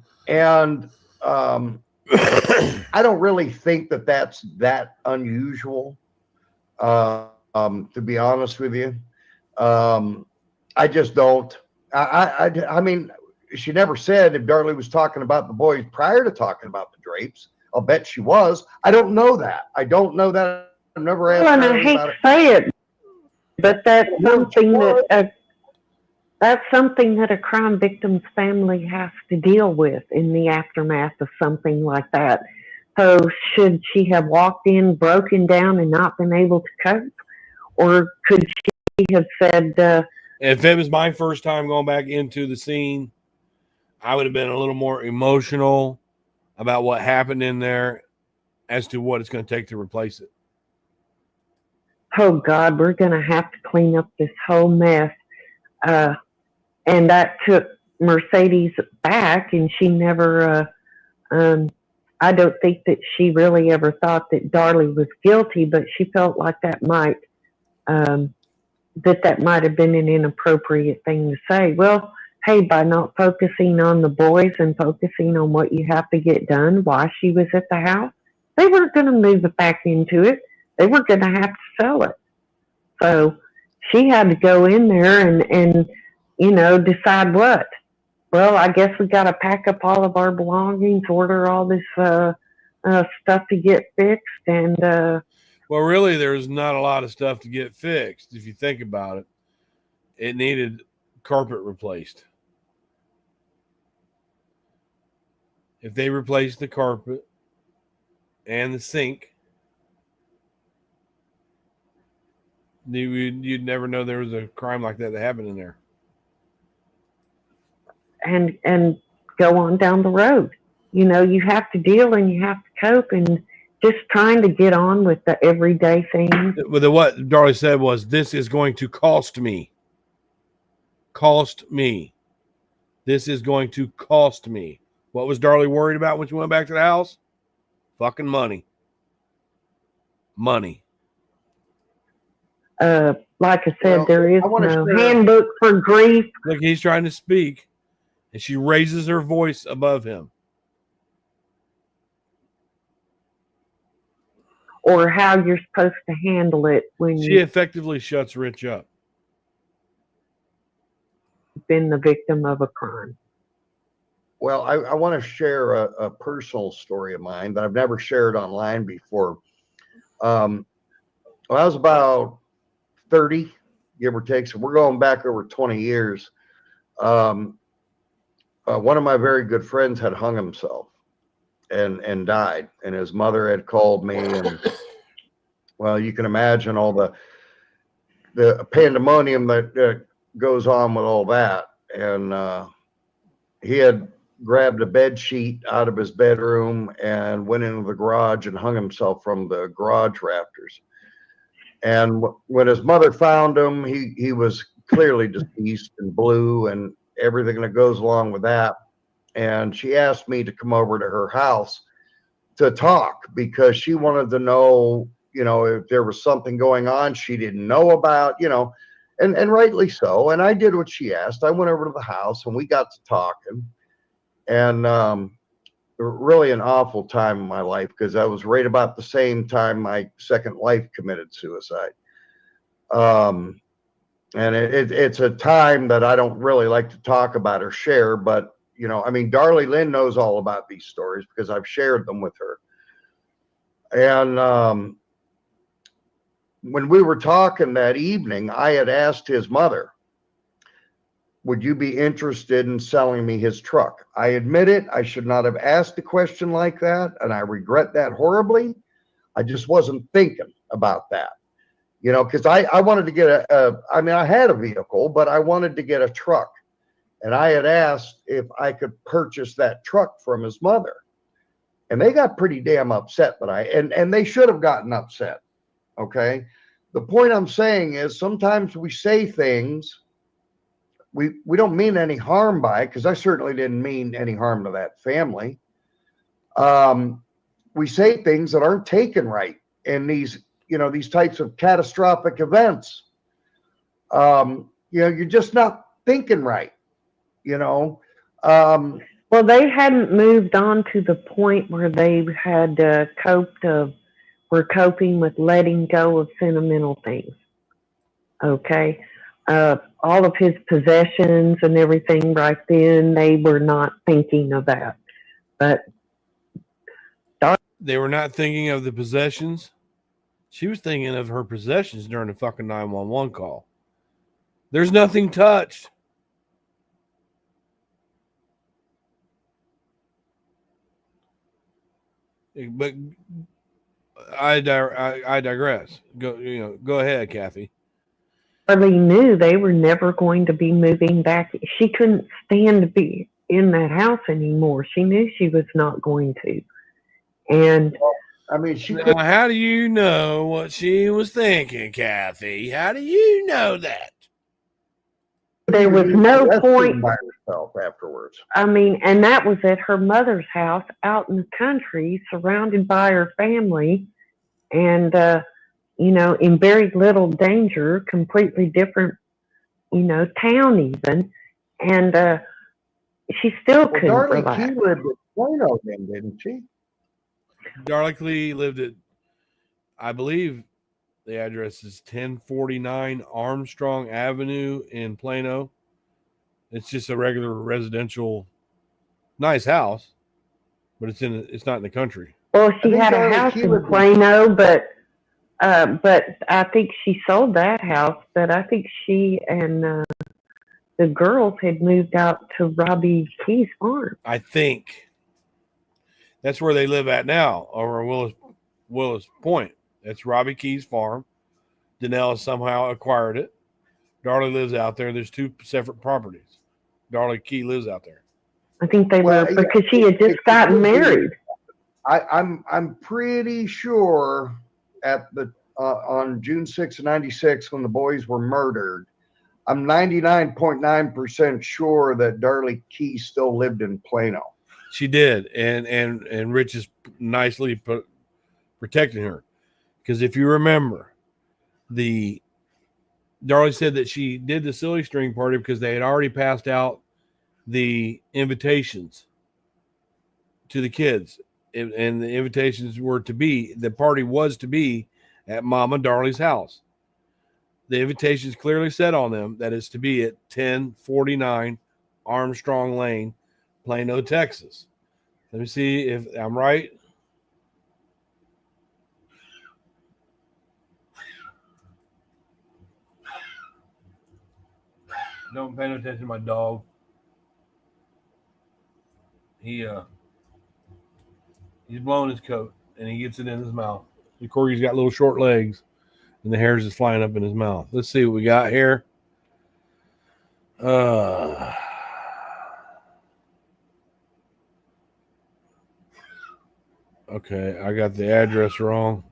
don't really think that that's that unusual, to be honest with you. I just don't. I mean, she never said if Darlie was talking about the boys prior to talking about the drapes. I'll bet she was. I don't know that. I don't know that. I've never asked Well, and I Darlie hate about to it. say it, but that's something that a crime victim's family has to deal with in the aftermath of something like that. So should she have walked in, broken down, and not been able to cope? Or could she have said, if it was my first time going back into the scene, I would have been a little more emotional about what happened in there as to what it's going to take to replace it. oh God, we're going to have to clean up this whole mess. And that took Mercedes back, and she never, I don't think that she really ever thought that Darlie was guilty, but she felt like that might have been an inappropriate thing to say. Well, hey, by not focusing on the boys and focusing on what you have to get done while she was at the house, they weren't going to move it back into it. They were going to have to sell it. So she had to go in there and you know, decide what. Well, I guess we got to pack up all of our belongings, order all this stuff to get fixed, and well, really, there's not a lot of stuff to get fixed. If you think about it, it needed carpet replaced. If they replaced the carpet and the sink, you'd never know there was a crime like that happened in there. and go on down the road. You know, you have to deal and you have to cope, and just trying to get on with the everyday things. But what Darlie said was, "This is going to cost me. Cost me. This is going to cost me." What was Darlie worried about when she went back to the house? Fucking money. Money. Like I said, Well, there is I wanna no share- handbook for grief. Look, he's trying to speak, and she raises her voice above him. Or how you're supposed to handle it when She you've effectively shuts Rich up. been the victim of a crime. Well, I want to share a personal story of mine that I've never shared online before. When I was about 30, give or take, so we're going back over 20 years. One of my very good friends had hung himself and died, and his mother had called me, and well, you can imagine all the pandemonium that goes on with all that. And he had grabbed a bed sheet out of his bedroom and went into the garage and hung himself from the garage rafters. And when his mother found him, he was clearly deceased and blue and everything that goes along with that. And she asked me to come over to her house to talk because she wanted to know, you know, if there was something going on she didn't know about, you know, and rightly so. And I did what she asked. I went over to the house and we got to talking. And really an awful time in my life because that was right about the same time my second wife committed suicide. And it's a time that I don't really like to talk about or share, but you know, I mean, Darlie Lynn knows all about these stories because I've shared them with her. And when we were talking that evening, I had asked his mother, would you be interested in selling me his truck? I admit it, I should not have asked a question like that, and I regret that horribly. I just wasn't thinking about that, you know, because I wanted to get I mean, I had a vehicle, but I wanted to get a truck. And I had asked if I could purchase that truck from his mother. And they got pretty damn upset, but and they should have gotten upset. Okay. The point I'm saying is sometimes we say things we don't mean any harm by it, because I certainly didn't mean any harm to that family. We say things that aren't taken right in these, these types of catastrophic events. You're just not thinking right, Well, they hadn't moved on to the point where they had were coping with letting go of sentimental things. Okay. All of his possessions and everything right then, they were not thinking of that. But They were not thinking of the possessions. She was thinking of her possessions during the fucking 911 call. There's nothing touched. But I digress. Go ahead, Kathy. Darlie knew they were never going to be moving back. She couldn't stand to be in that house anymore. She knew she was not going to. And I mean, now, how do you know what she was thinking, Kathy? How do you know that? there was no point by herself afterwards. I mean, and that was at her mother's house out in the country, surrounded by her family, and in very little danger, completely different, town even, and she still couldn't Darlie relax. Key lived at Plano then, didn't she? Darlie Key lived at, I believe the address is 1049 Armstrong Avenue in Plano. It's just a regular residential, nice house, but it's not in the country. Well, she had a Darlie house Key in lived Plano, but I think she sold that house. But I think she and the girls had moved out to Robbie Key's farm. I think that's where they live at now, over Willis Point. That's Robbie Key's farm. Danelle somehow acquired it. Darlie lives out there. There's two separate properties. Darlie Key lives out there. I think they were because she had just gotten married. I'm pretty sure at the on June 6th of 96, when the boys were murdered, I'm 99.9% sure that Darlie Key still lived in Plano. She did, and Rich is nicely protecting her, because if you remember, Darlie said that she did the silly string party because they had already passed out the invitations to the kids, and the invitations were the party was to be at Mama Darlie's house. The invitations clearly said on them that it's to be at 1049 Armstrong Lane, Plano, Texas. Let me see if I'm right. Don't pay no attention to my dog. He's blowing his coat and he gets it in his mouth. The corgi's got little short legs and the hairs is flying up in his mouth. Let's see what we got here. Okay, I got the address wrong.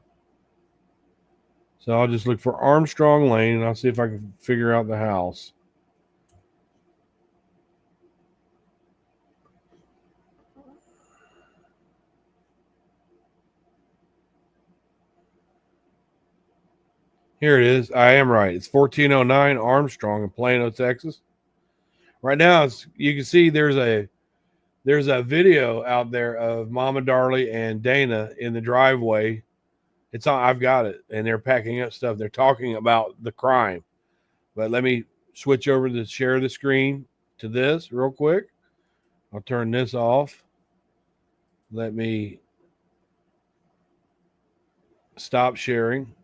So I'll just look for Armstrong Lane and I'll see if I can figure out the house. Here it is. I am right. It's 1409 Armstrong in Plano, Texas. Right now, you can see there's a video out there of Mama Darlie and Dana in the driveway. It's on. I've got it, and they're packing up stuff. They're talking about the crime. But let me switch over to share the screen to this real quick. I'll turn this off. Let me stop sharing.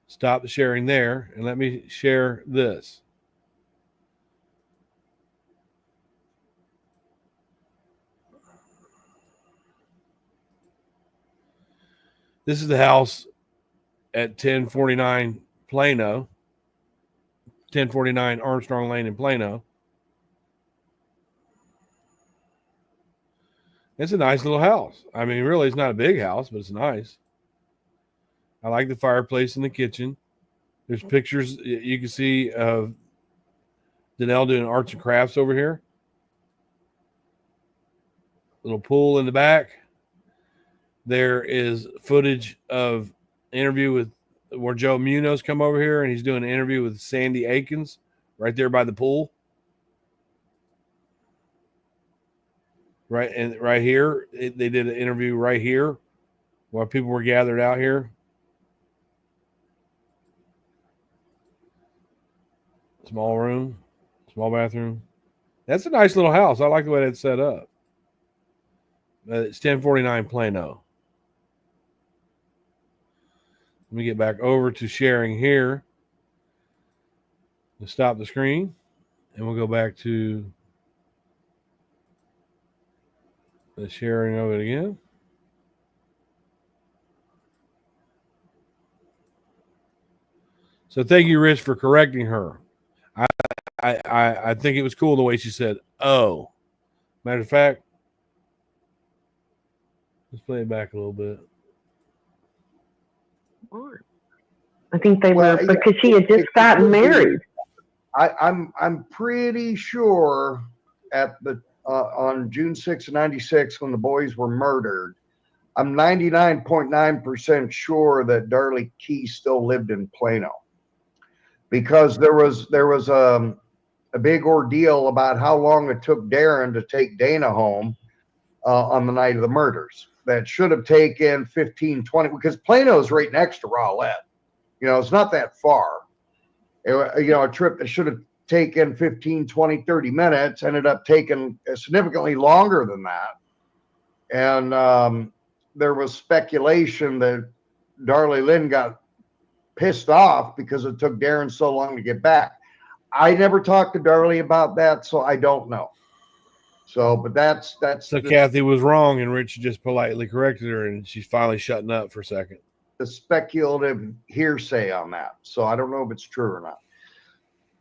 Stop the sharing there, and let me share this. This is the house at 1049 Plano, 1049 Armstrong Lane in Plano. It's a nice little house. I mean, really, it's not a big house, but it's nice. I like the fireplace in the kitchen. There's pictures you can see of Danelle doing arts and crafts over here. Little pool in the back. There is footage of interview with where Joe Munoz come over here, and he's doing an interview with Sandy Akins right there by the pool. Right, and right here, they did an interview right here while people were gathered out here. Small room, small bathroom. That's a nice little house. I like the way that's set up. It's 1049 Plano. Let me get back over to sharing here. Let's stop the screen, and we'll go back to the sharing of it again. So thank you, Rich, for correcting her. I think it was cool the way she said, "Oh." Matter of fact, let's play it back a little bit. I think they were because she had just gotten married. I'm pretty sure at the on June 6th, 96, when the boys were murdered, I'm 99.9% sure that Darlie Key still lived in Plano, because there was a big ordeal about how long it took Darren to take Dana home on the night of the murders. That should have taken 15, 20, because Plano's right next to Rowlett. You know, it's not that far. A trip that should have taken 15, 20, 30 minutes ended up taking significantly longer than that. And there was speculation that Darlie Lynn got pissed off because it took Darren so long to get back. I never talked to Darlie about that, so I don't know. So, but that's so Kathy was wrong, and Rich just politely corrected her, and she's finally shutting up for a second. The speculative hearsay on that. So I don't know if it's true or not.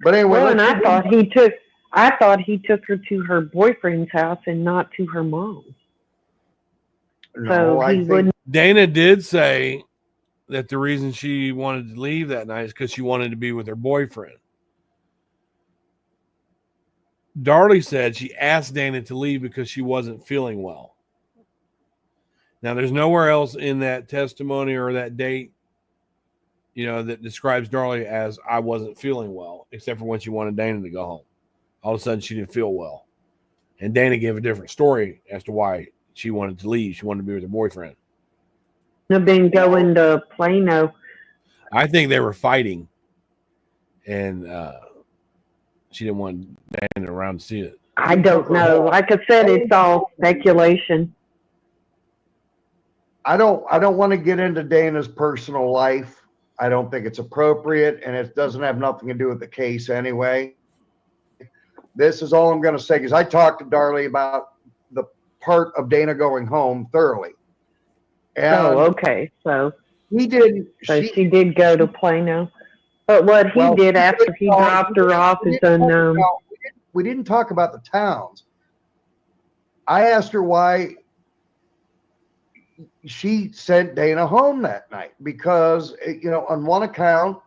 But anyway, well, and I thought he took her to her boyfriend's house and not to her mom's. No, so he wouldn't. Dana did say that the reason she wanted to leave that night is because she wanted to be with her boyfriend. Darlie said she asked Dana to leave because she wasn't feeling well. Now, there's nowhere else in that testimony or that date, that describes Darlie as I wasn't feeling well, except for when she wanted Dana to go home. All of a sudden, she didn't feel well. And Dana gave a different story as to why she wanted to leave. She wanted to be with her boyfriend. Have been going to Plano. I think they were fighting, and she didn't want Dana around to see it. I don't know. Like I said, it's all speculation. I don't want to get into Dana's personal life. I don't think it's appropriate, and it doesn't have nothing to do with the case anyway. This is all I'm going to say, because I talked to Darlie about the part of Dana going home thoroughly. And okay. So he didn't. So she did go to Plano. But what he did after he dropped her off is unknown. We didn't talk about the towns. I asked her why she sent Dana home that night, because, on one account,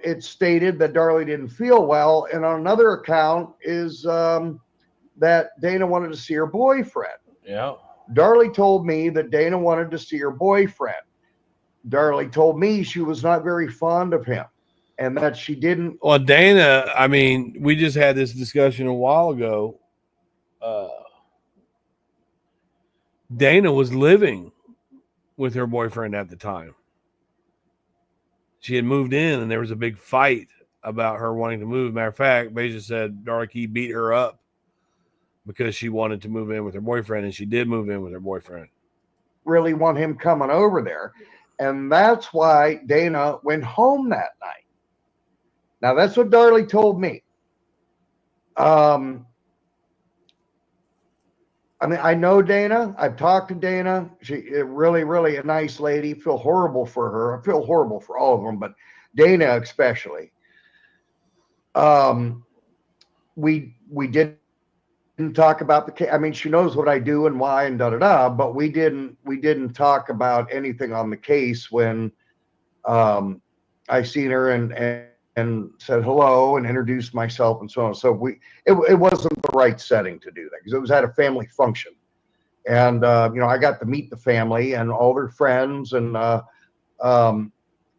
it stated that Darlie didn't feel well, and on another account is that Dana wanted to see her boyfriend. Yeah. Darlie told me that Dana wanted to see her boyfriend. Darlie told me she was not very fond of him, and that she didn't. Well, Dana, I mean, we just had this discussion a while ago. Dana was living with her boyfriend at the time. She had moved in, and there was a big fight about her wanting to move. Matter of fact, Beja said Darlie Key beat her up because she wanted to move in with her boyfriend, and she did move in with her boyfriend. Really want him coming over there. And that's why Dana went home that night. Now, that's what Darlie told me. I mean, I know Dana. I've talked to Dana. She really, really a nice lady. Feel horrible for her. I feel horrible for all of them, but Dana especially. We didn't talk about the case. I mean, she knows what I do and why and da da da, but we didn't talk about anything on the case when I seen her and said hello and introduced myself and so on. So it wasn't the right setting to do that because it was at a family function. And, you know, I got to meet the family and all their friends, and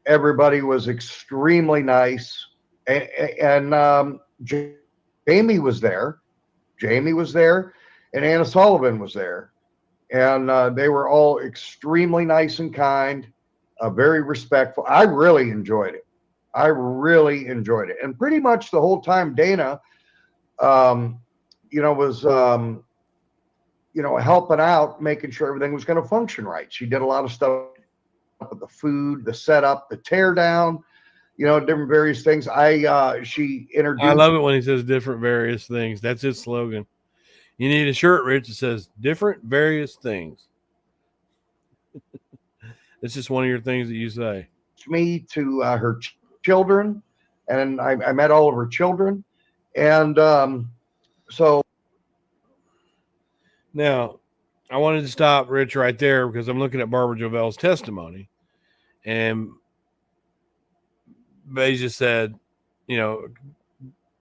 everybody was extremely nice. And Jamie was there. Jamie was there, and Anna Sullivan was there. And they were all extremely nice and kind, very respectful. I really enjoyed it. I really enjoyed it. And pretty much the whole time, Dana, you know, was, you know, helping out, making sure everything was going to function right. She did a lot of stuff with the food, the setup, the tear down, you know, different various things. She introduced. I love it when he says different various things. That's his slogan. You need a shirt, Rich, that says different various things. It's just one of your things that you say. Me to her children, and I met all of her children. And so now I wanted to stop Rich right there because I'm looking at Barbara Jovel's testimony, and they just said, you know,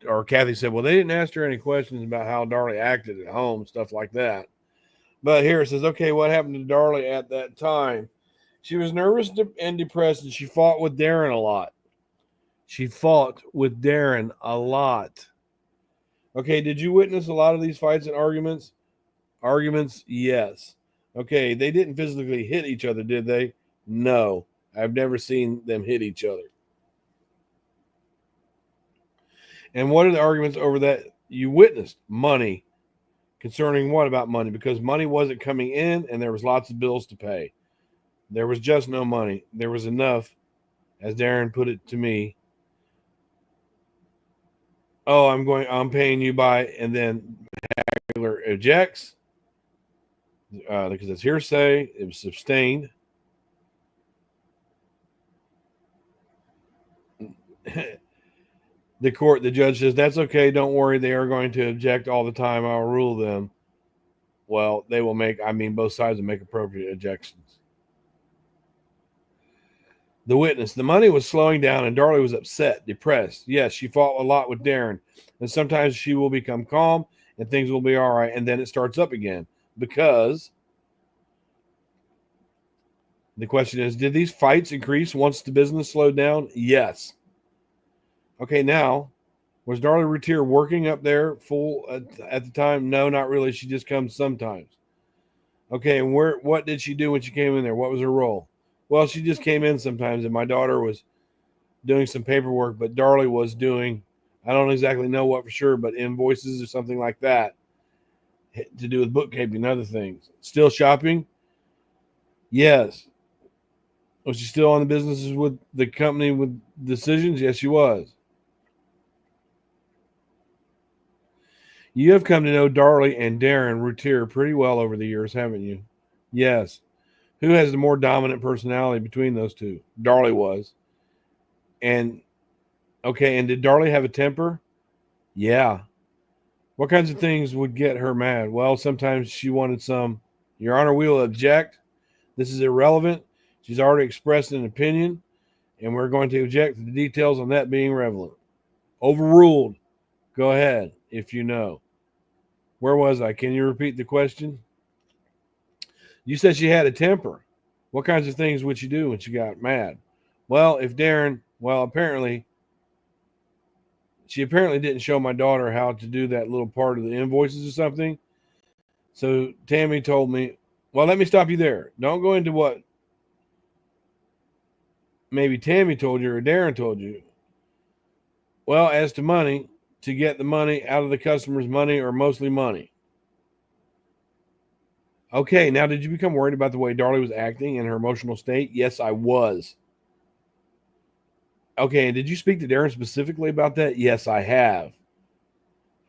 or Kathy said, well, they didn't ask her any questions about how Darlie acted at home, stuff like that. But here it says, okay, what happened to Darlie at that time? She was nervous and depressed, and she fought with Darren a lot. She fought with Darren a lot. Okay, did you witness a lot of these fights and arguments? Arguments, yes. Okay, they didn't physically hit each other, did they? No. I've never seen them hit each other. And what are the arguments over that you witnessed? Money. Concerning what about money? Because money wasn't coming in and there was lots of bills to pay. There was just no money. There was enough, as Darren put it to me. Oh, I'm paying you by, and then Hagler ejects because it's hearsay. It was sustained. The judge says, that's okay. Don't worry. They are going to object all the time. I'll rule them. Well, they will both sides will make appropriate objections. The witness, the money was slowing down and Darlie was upset, depressed. Yes, she fought a lot with Darren. And sometimes she will become calm and things will be all right. And then it starts up again because the question is, did these fights increase once the business slowed down? Yes. Okay, now, was Darlie Routier working up there full at the time? No, not really. She just comes sometimes. Okay, and what did she do when she came in there? What was her role? Well, she just came in sometimes, and my daughter was doing some paperwork, but Darlie was doing, I don't exactly know what for sure, but invoices or something like that to do with bookkeeping and other things. Still shopping? Yes. Was she still on the businesses with the company with decisions? Yes, she was. You have come to know Darlie and Darren Routier pretty well over the years, haven't you? Yes. Who has the more dominant personality between those two? Darlie was. And did Darlie have a temper? Yeah. What kinds of things would get her mad? Well, sometimes she wanted some, Your Honor, we will object. This is irrelevant. She's already expressed an opinion, and we're going to object to the details on that being relevant. Overruled. Go ahead, if you know. Where was I? Can you repeat the question? You said she had a temper. What kinds of things would she do when she got mad? Well, apparently, she apparently didn't show my daughter how to do that little part of the invoices or something. So Tammy told me, well, let me stop you there. Don't go into what maybe Tammy told you or Darren told you. Well, as to money, to get the money out of the customer's money or mostly money. Okay, now did you become worried about the way Darlie was acting and her emotional state? Yes, I was. Okay, and did you speak to Darren specifically about that? Yes, I have.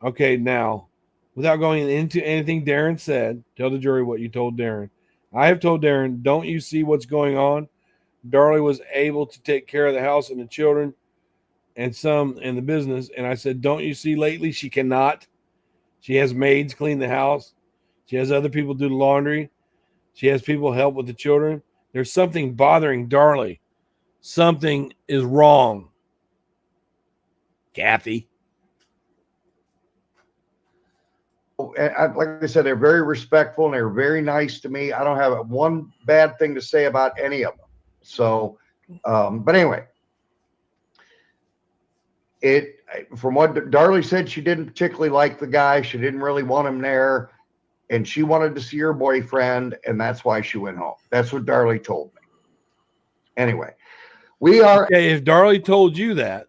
Okay, now, without going into anything Darren said, tell the jury what you told Darren. I have told Darren, don't you see what's going on? Darlie was able to take care of the house and the children and some in the business. And I said, don't you see lately she cannot? She has maids clean the house. She has other people do the laundry. She has people help with the children. There's something bothering Darlie. Something is wrong. Kathy. Like I said, they're very respectful and they're very nice to me. I don't have one bad thing to say about any of them. So, but anyway, from what Darlie said, she didn't particularly like the guy. She didn't really want him there, and she wanted to see her boyfriend, and that's why she went home. That's what Darlie told me. Anyway, we are. Okay, if Darlie told you that,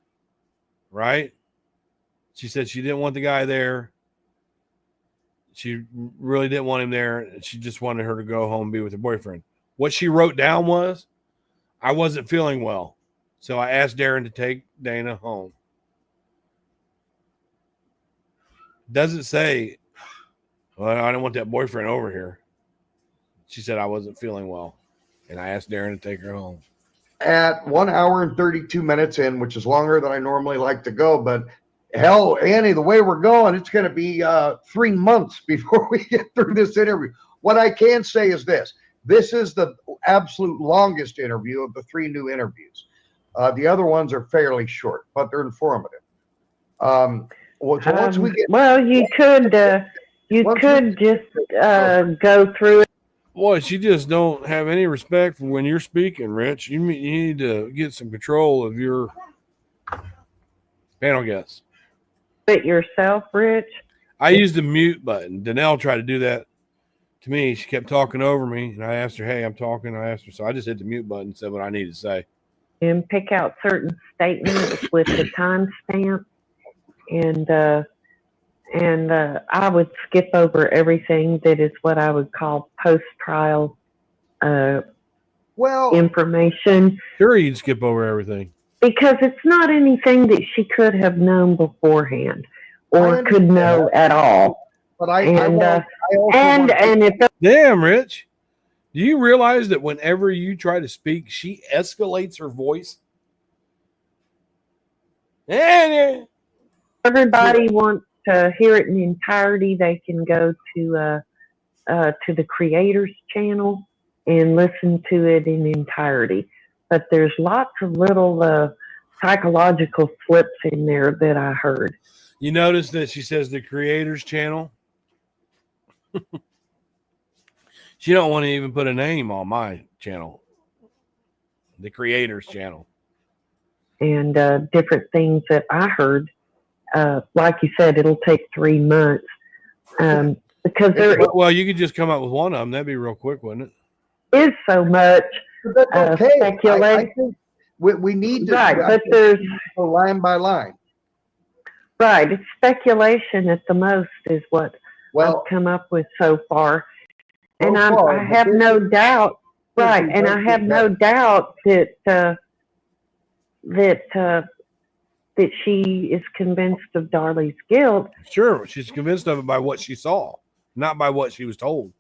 right? She said she didn't want the guy there. She really didn't want him there. She just wanted her to go home and be with her boyfriend. What she wrote down was, I wasn't feeling well, so I asked Darren to take Dana home. Doesn't say, well, I don't want that boyfriend over here. She said I wasn't feeling well, and I asked Darren to take her home. At 1 hour and 32 minutes in, which is longer than I normally like to go, but hell, Annie, the way we're going, it's going to be 3 months before we get through this interview. What I can say is this. This is the absolute longest interview of the 3 new interviews. The other ones are fairly short, but they're informative. So once we get... Well, you could just go through it. Boy, she just don't have any respect for when you're speaking, Rich. You need to get some control of your panel guests. It yourself, Rich. I used the mute button. Danelle tried to do that to me. She kept talking over me, and I asked her, hey, I'm talking. I asked her, so I just hit the mute button and said what I needed to say. And pick out certain statements with the timestamp, and I would skip over everything that is what I would call post-trial information. Sure, you'd skip over everything. Because it's not anything that she could have known beforehand or could know at all. But damn, Rich, do you realize that whenever you try to speak, she escalates her voice? Everybody wants to hear it in entirety. They can go to the creator's channel and listen to it in entirety. But there's lots of little psychological slips in there that I heard. You notice that she says the creator's channel? She don't want to even put a name on my channel. The creator's channel. And different things that I heard. Like you said, it'll take 3 months. Because well, you could just come up with one of them. That'd be real quick, wouldn't it? Is so much okay. speculation. I think we need to but there's line by line. Right. It's speculation at the most is what I've come up with so far. And I have no doubt, right, and I have no doubt that that she is convinced of Darlie's guilt. Sure, she's convinced of it by what she saw, not by what she was told.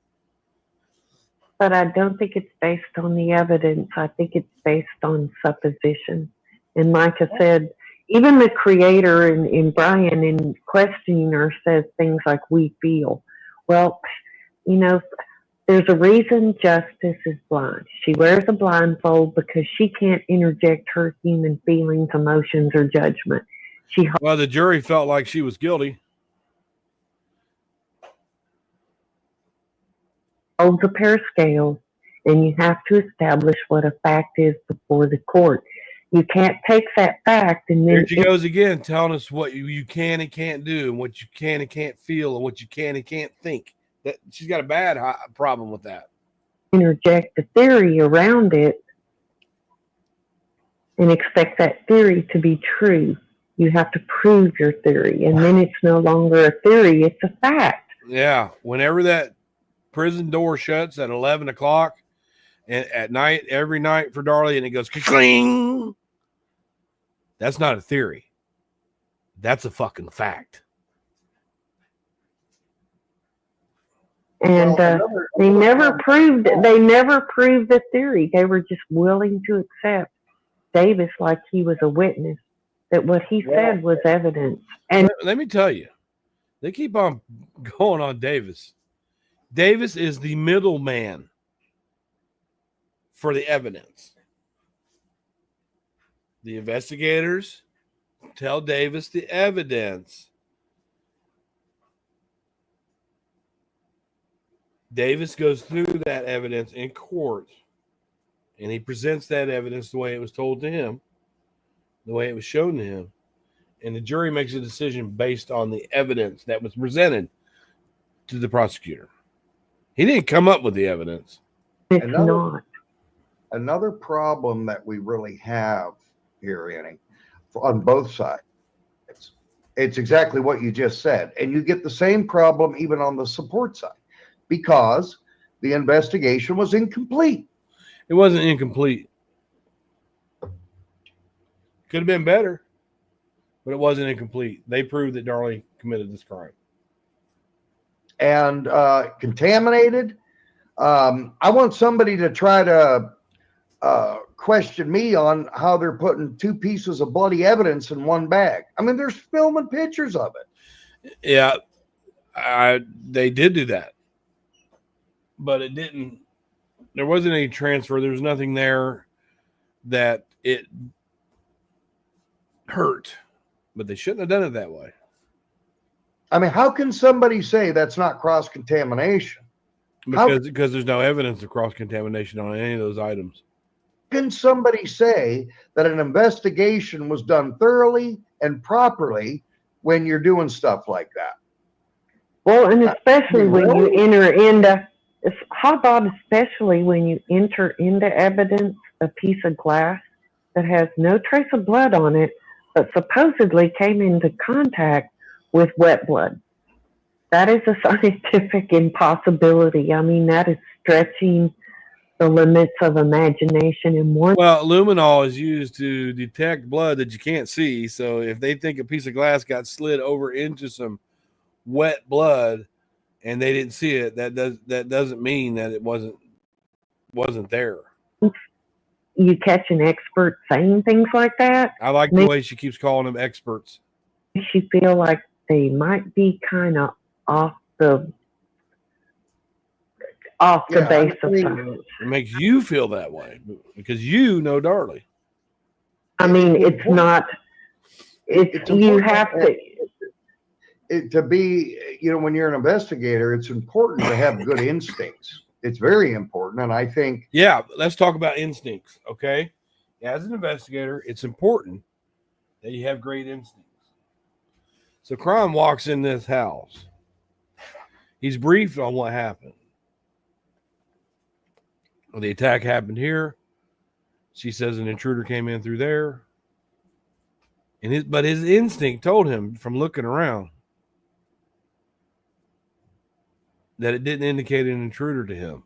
But I don't think it's based on the evidence. I think it's based on supposition. And like I said, even the creator in Bryan, in questioning her, says things like, we feel. Well, you know, there's a reason justice is blind. She wears a blindfold because she can't interject her human feelings, emotions, or judgment. Well, the jury felt like she was guilty. Holds a pair of scales, and you have to establish what a fact is before the court. You can't take that fact and then... There she goes again, telling us what you can and can't do, and what you can and can't feel, and what you can and can't think. That she's got a bad problem with that. Interject a theory around it and expect that theory to be true. You have to prove your theory, and then it's no longer a theory, it's a fact. Yeah, whenever that prison door shuts at 11 o'clock at night, every night for Darlie, and it goes cling. That's not a theory. That's a fucking fact. And they never proved the theory. They were just willing to accept Davis like he was a witness. that what he said was evidence. And let me tell you, they keep on going on Davis. Davis is the middleman for the evidence. The investigators tell Davis the evidence. Davis goes through that evidence in court, and he presents that evidence the way it was told to him, the way it was shown to him, and the jury makes a decision based on the evidence that was presented to the prosecutor. He didn't come up with the evidence. it's not. Another problem that we really have here, Annie, on both sides, it's exactly what you just said. And you get the same problem even on the support side, because the investigation was incomplete. It wasn't incomplete. Could have been better, but it wasn't incomplete. They proved that Darlie committed this crime. And contaminated. I want somebody to try to question me on how they're putting 2 pieces of bloody evidence in one bag. I mean, there's film and pictures of it. Yeah, they did do that, but it didn't. There wasn't any transfer. There was nothing there that it hurt, but they shouldn't have done it that way. I mean, how can somebody say that's not cross-contamination? Because there's no evidence of cross-contamination on any of those items. Can somebody say that an investigation was done thoroughly and properly when you're doing stuff like that? Well, and especially when you enter into, how about especially when you enter into evidence a piece of glass that has no trace of blood on it, but supposedly came into contact with wet blood? That is a scientific impossibility. I mean, that is stretching the limits of imagination. And one, well, luminol is used to detect blood that you can't see. So if they think a piece of glass got slid over into some wet blood and they didn't see it, that doesn't mean that it wasn't there. you catch an expert saying things like that, I like the way she keeps calling them experts. makes you feel like they might be kind of off the base of science. It makes you feel that way because you know Darlie. I mean, it's not. It's you have to be, you know, when you're an investigator, it's important to have good instincts. It's very important, and I think. Yeah, let's talk about instincts, okay? As an investigator, it's important that you have great instincts. So crime walks in this house. He's briefed on what happened. Well, the attack happened here. She says an intruder came in through there. But his instinct told him from looking around that it didn't indicate an intruder to him.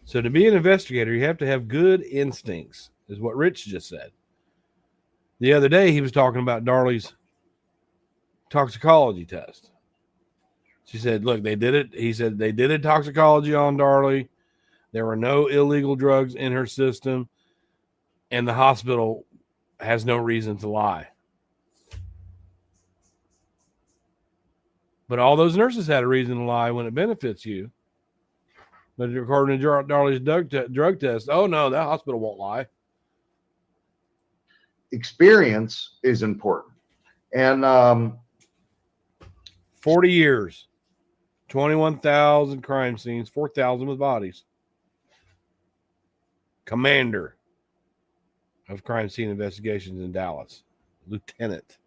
So to be an investigator, you have to have good instincts, is what Rich just said. The other day, he was talking about Darlie's toxicology test. She said, look, they did it. He said they did a toxicology on Darlie. There were no illegal drugs in her system, and the hospital has no reason to lie. But all those nurses had a reason to lie when it benefits you. But according to Darlie's drug test, oh no, that hospital won't lie. Experience is important. And 40 years, 21,000 crime scenes, 4,000 with bodies. Commander of crime scene investigations in Dallas, lieutenant.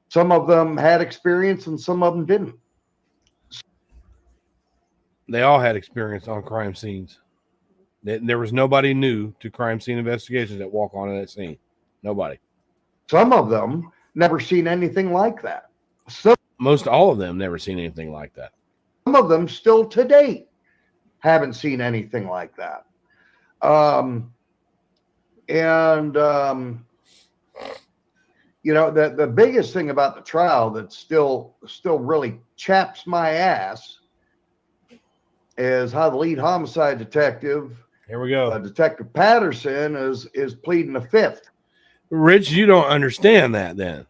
Some of them had experience and some of them didn't. They all had experience on crime scenes. There was nobody new to crime scene investigations that walk onto that scene. Nobody. Some of them never seen anything like that. Most all of them never seen anything like that. Some of them still to date haven't seen anything like that. You know, the biggest thing about the trial that still really chaps my ass is how the lead homicide detective, Here we go. Detective Patterson, is pleading the fifth. Rich, you don't understand that then.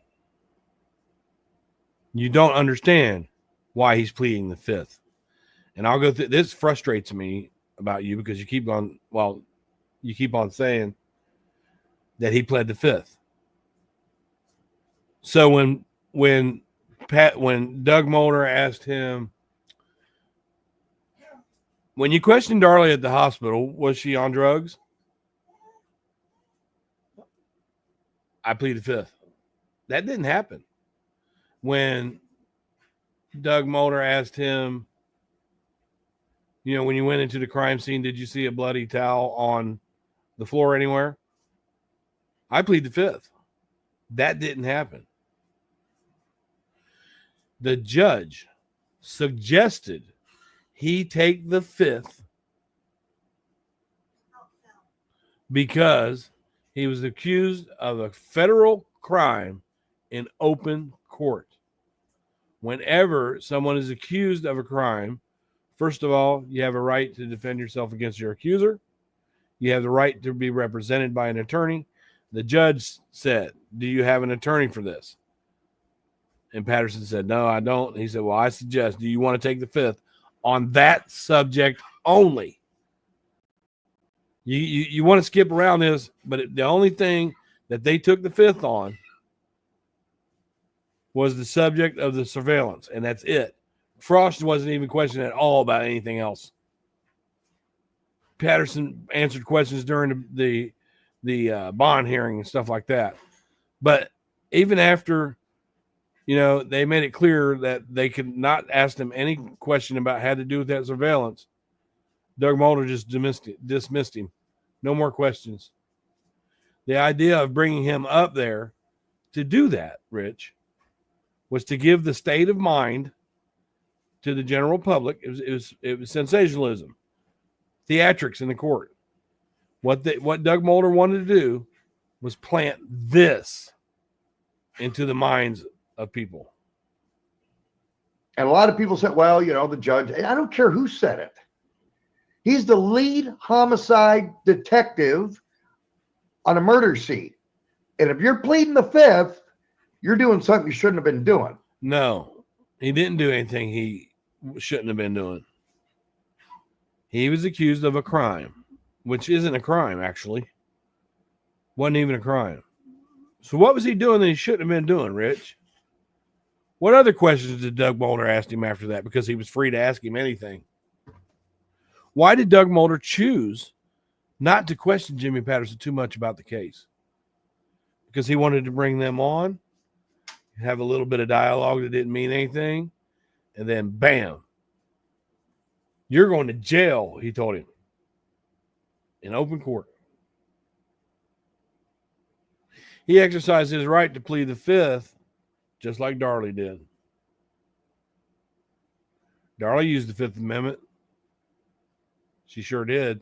You don't understand why he's pleading the fifth. And I'll go through this. Frustrates me about you because you keep on saying that he pled the fifth. So when Doug Mulder asked him, when you questioned Darlie at the hospital, was she on drugs? I plead the fifth. That didn't happen. When Doug Mulder asked him, when you went into the crime scene, did you see a bloody towel on the floor anywhere? I plead the fifth. That didn't happen. The judge suggested he take the fifth because he was accused of a federal crime in open court. Whenever someone is accused of a crime, first of all, you have a right to defend yourself against your accuser. You have the right to be represented by an attorney. The judge said, do you have an attorney for this? And Patterson said, no, I don't. And he said, well, I suggest, do you want to take the fifth on that subject only? You want to skip around this, but the only thing that they took the fifth on was the subject of the surveillance, and that's it. Frost wasn't even questioned at all about anything else. Patterson answered questions during the bond hearing and stuff like that. But even after, they made it clear that they could not ask him any question about had to do with that surveillance, Doug Mulder just dismissed him. No more questions. The idea of bringing him up there to do that, Rich, was to give the state of mind to the general public. It was sensationalism, theatrics in the court. What Doug Mulder wanted to do was plant this into the minds of people. And a lot of people said, well, the judge, and I don't care who said it. He's the lead homicide detective on a murder scene. And if you're pleading the fifth, you're doing something you shouldn't have been doing. No, he didn't do anything he shouldn't have been doing. He was accused of a crime, which isn't a crime, actually. Wasn't even a crime. So what was he doing that he shouldn't have been doing, Rich? What other questions did Doug Mulder ask him after that? Because he was free to ask him anything. Why did Doug Mulder choose not to question Jimmy Patterson too much about the case? Because he wanted to bring them on, have a little bit of dialogue that didn't mean anything, and then bam, you're going to jail, he told him, in open court. He exercised his right to plead the fifth, just like Darlie did. Darlie used the Fifth Amendment. She sure did.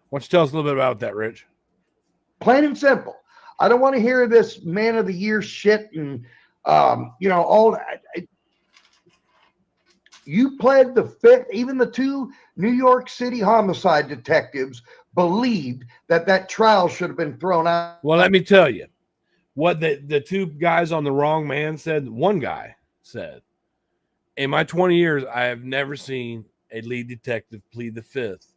Why don't you tell us a little bit about that, Rich? Plain and simple. I don't want to hear this man of the year shit and, all that. You pled the fifth. Even the two New York City homicide detectives believed that trial should have been thrown out. Well, let me tell you what the two guys on the wrong man said. One guy said, in my 20 years, I have never seen a lead detective plead the fifth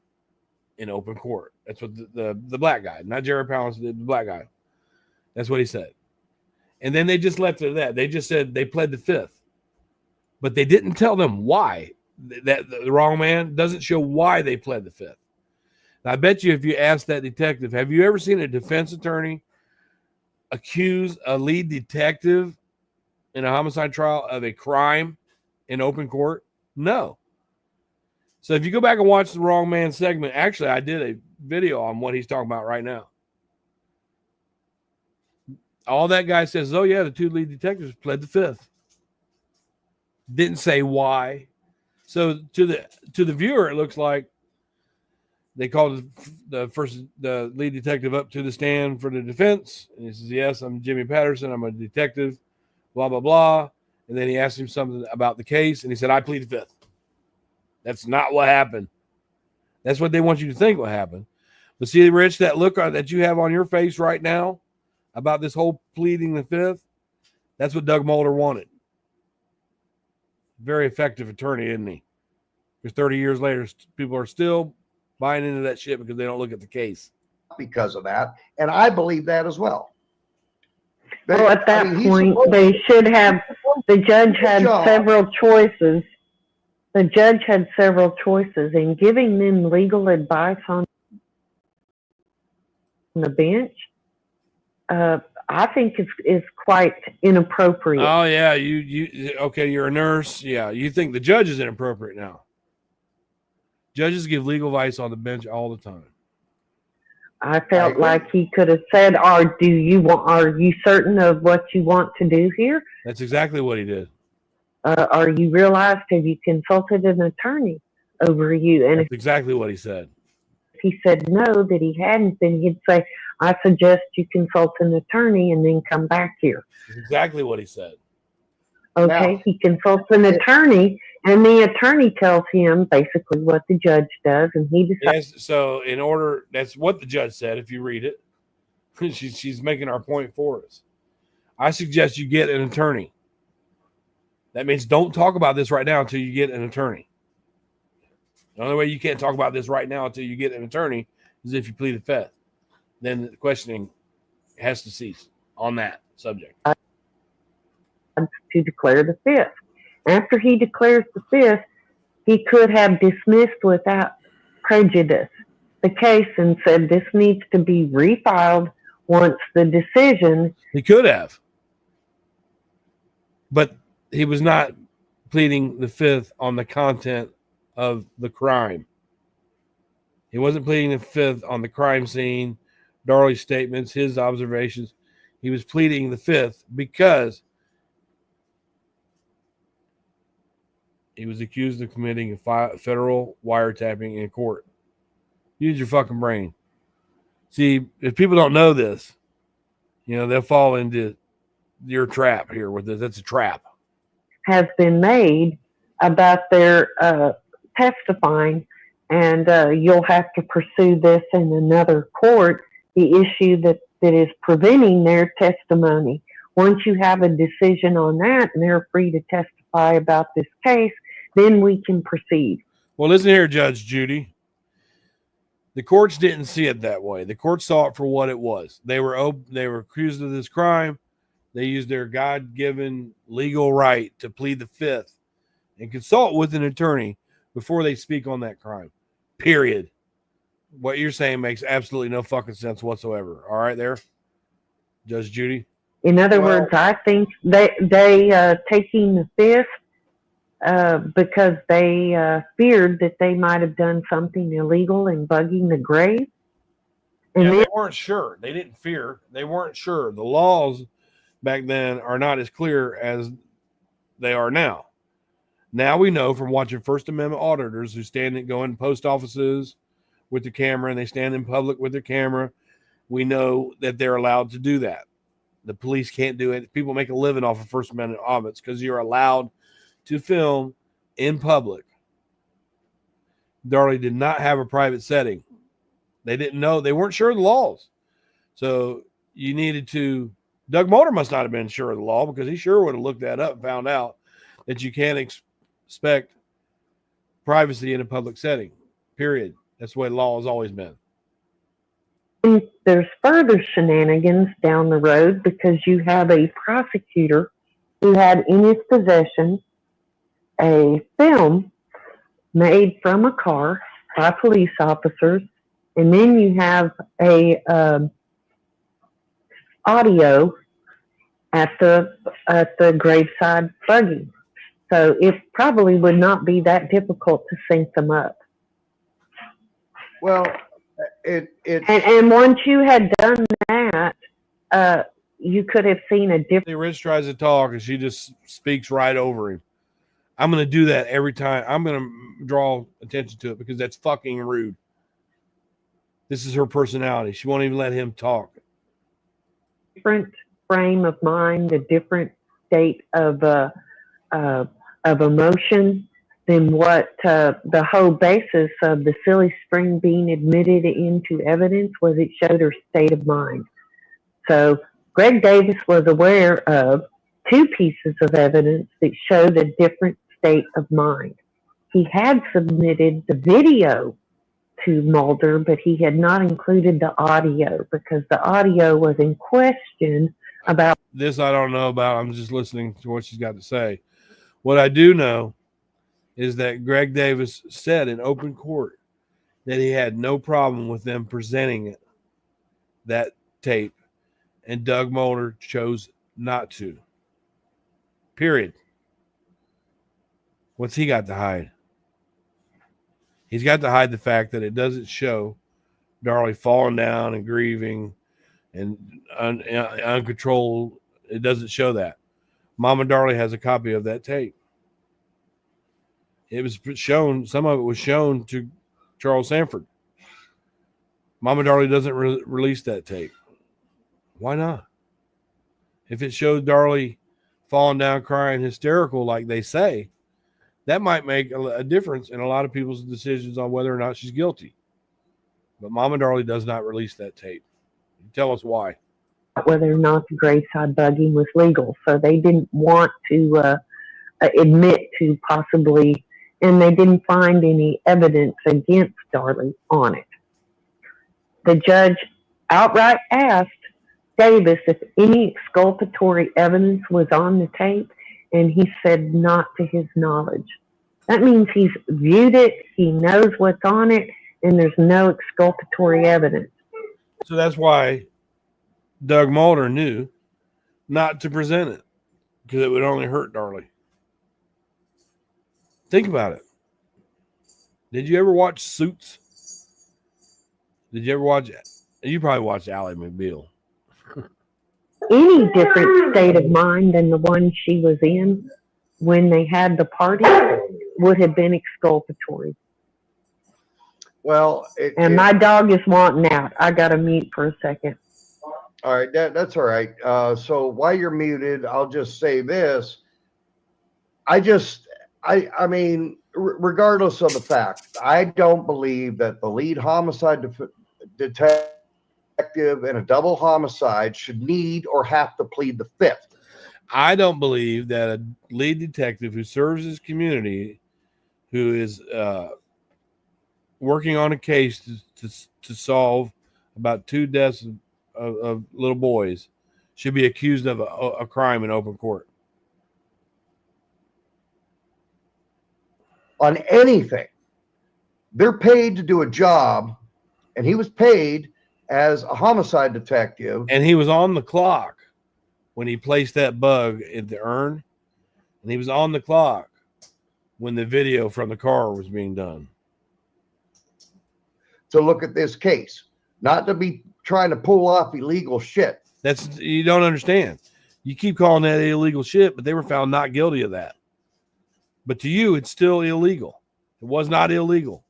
in open court. That's what the black guy, not Jerry Palance, the black guy. That's what he said. And then they just left it at that. They just said they pled the fifth. But they didn't tell them why. That the wrong man doesn't show why they pled the fifth. Now, I bet you if you ask that detective, have you ever seen a defense attorney accuse a lead detective in a homicide trial of a crime in open court? No. So if you go back and watch the wrong man segment, actually, I did a video on what he's talking about right now. All that guy says, oh, yeah, the two lead detectives pled the fifth. Didn't say why. So to the viewer, it looks like they called the lead detective up to the stand for the defense. And he says, yes, I'm Jimmy Patterson. I'm a detective, blah, blah, blah. And then he asked him something about the case. And he said, I plead the fifth. That's not what happened. That's what they want you to think will happen. But see, Rich, that look that you have on your face right now, about this whole pleading the fifth, that's what Doug Mulder wanted. Very effective attorney, isn't he? Because 30 years later, people are still buying into that shit because they don't look at the case. Because of that, and I believe that as well. Well, at that point, they should have, the judge had several choices. The judge had several choices, and giving them legal advice on the bench, I think is quite inappropriate. Oh yeah, okay, you're a nurse. Yeah, you think the judge is inappropriate now. Judges give legal advice on the bench all the time. I felt like he could have said, are you certain of what you want to do here? That's exactly what he did. Are you realized, have you consulted an attorney over you? And that's exactly what he said. If he said no, that he hadn't, then he'd say, I suggest you consult an attorney and then come back here. That's exactly what he said. Okay, he consults an attorney, and the attorney tells him basically what the judge does, and he decides. Yes, so in order, that's what the judge said. If you read it, she's making our point for us. I suggest you get an attorney. That means don't talk about this right now until you get an attorney. The only way you can't talk about this right now until you get an attorney is if you plead the fifth. Then the questioning has to cease on that subject. To declare the fifth. After he declares the fifth, he could have dismissed without prejudice the case and said this needs to be refiled once the decision. He could have. But he was not pleading the fifth on the content of the crime. He wasn't pleading the fifth on the crime scene, Darlie's statements, his observations. He was pleading the fifth because he was accused of committing a federal wiretapping in court. Use your fucking brain. See, if people don't know this, they'll fall into your trap here with this. That's a trap. Has been made about their testifying, and you'll have to pursue this in another court, the issue that is preventing their testimony. Once you have a decision on that and they're free to testify about this case, then we can proceed. Well, listen here, Judge Judy. The courts didn't see it that way. The courts saw it for what it was. They were accused of this crime. They used their God-given legal right to plead the fifth and consult with an attorney before they speak on that crime. Period. What you're saying makes absolutely no fucking sense whatsoever. All right there, Judge Judy? In other words, I think they taking the fifth because they feared that they might have done something illegal in bugging the grave. And they weren't sure. They didn't fear. They weren't sure. The laws back then are not as clear as they are now. Now we know from watching First Amendment auditors who go in post offices with the camera and they stand in public with their camera. We know that they're allowed to do that. The police can't do it. People make a living off of First Amendment audits because you're allowed to film in public. Darlie did not have a private setting. They didn't know. They weren't sure of the laws. So you needed to. Doug Mulder must not have been sure of the law because he sure would have looked that up and found out that you can't expect privacy in a public setting. Period. That's the way the law has always been. There's further shenanigans down the road because you have a prosecutor who had in his possession a film made from a car by police officers, and then you have a audio at the graveside bugging. So it probably would not be that difficult to sync them up. Well, and once you had done that, you could have seen a different. Rich tries to talk and she just speaks right over him. I'm going to do that every time. I'm going to draw attention to it because that's fucking rude. This is her personality. She won't even let him talk. Different frame of mind, a different state of emotion than what the whole basis of the Silly String being admitted into evidence was. It showed her state of mind. So Greg Davis was aware of two pieces of evidence that showed a different state of mind. He had submitted the video to Mulder, but he had not included the audio because the audio was in question about This I don't know about. I'm just listening to what she's got to say. What I do know is that Greg Davis said in open court that he had no problem with them presenting it, that tape, and Doug Mulder chose not to. Period. What's he got to hide? He's got to hide the fact that it doesn't show Darlie falling down and grieving and uncontrolled. It doesn't show that. Mama Darlie has a copy of that tape. It was shown, some of it was shown to Charles Sanford. Mama Darlie doesn't release that tape. Why not? If it showed Darlie falling down, crying, hysterical, like they say, that might make a difference in a lot of people's decisions on whether or not she's guilty. But Mama Darlie does not release that tape. Tell us why. whether or not the graveside bugging was legal. So they didn't want to admit to possibly, and they didn't find any evidence against Darlie on it. The judge outright asked Davis if any exculpatory evidence was on the tape, and he said not to his knowledge. That means he's viewed it, he knows what's on it, and there's no exculpatory evidence. So that's why Doug Mulder knew not to present it, because it would only hurt Darlie. Think about it. Did you ever watch Suits? Did you ever watch it? You probably watched Ally McBeal. Any different state of mind than the one she was in when they had the party would have been exculpatory. Well, my dog is wanting out. I got to mute for a second. All right, that's all right. So while you're muted, I'll just say this. I mean, regardless of the fact, I don't believe that the lead homicide detective in a double homicide should need or have to plead the fifth. I don't believe that a lead detective who serves his community, who is working on a case to solve about 2 deaths of little boys, should be accused of a crime in open court. On anything. They're paid to do a job, and he was paid as a homicide detective. And he was on the clock when he placed that bug in the urn, and he was on the clock when the video from the car was being done. To look at this case, not to be trying to pull off illegal shit. That's, you don't understand. You keep calling that illegal shit, but they were found not guilty of that. But to you, it's still illegal. It was not illegal.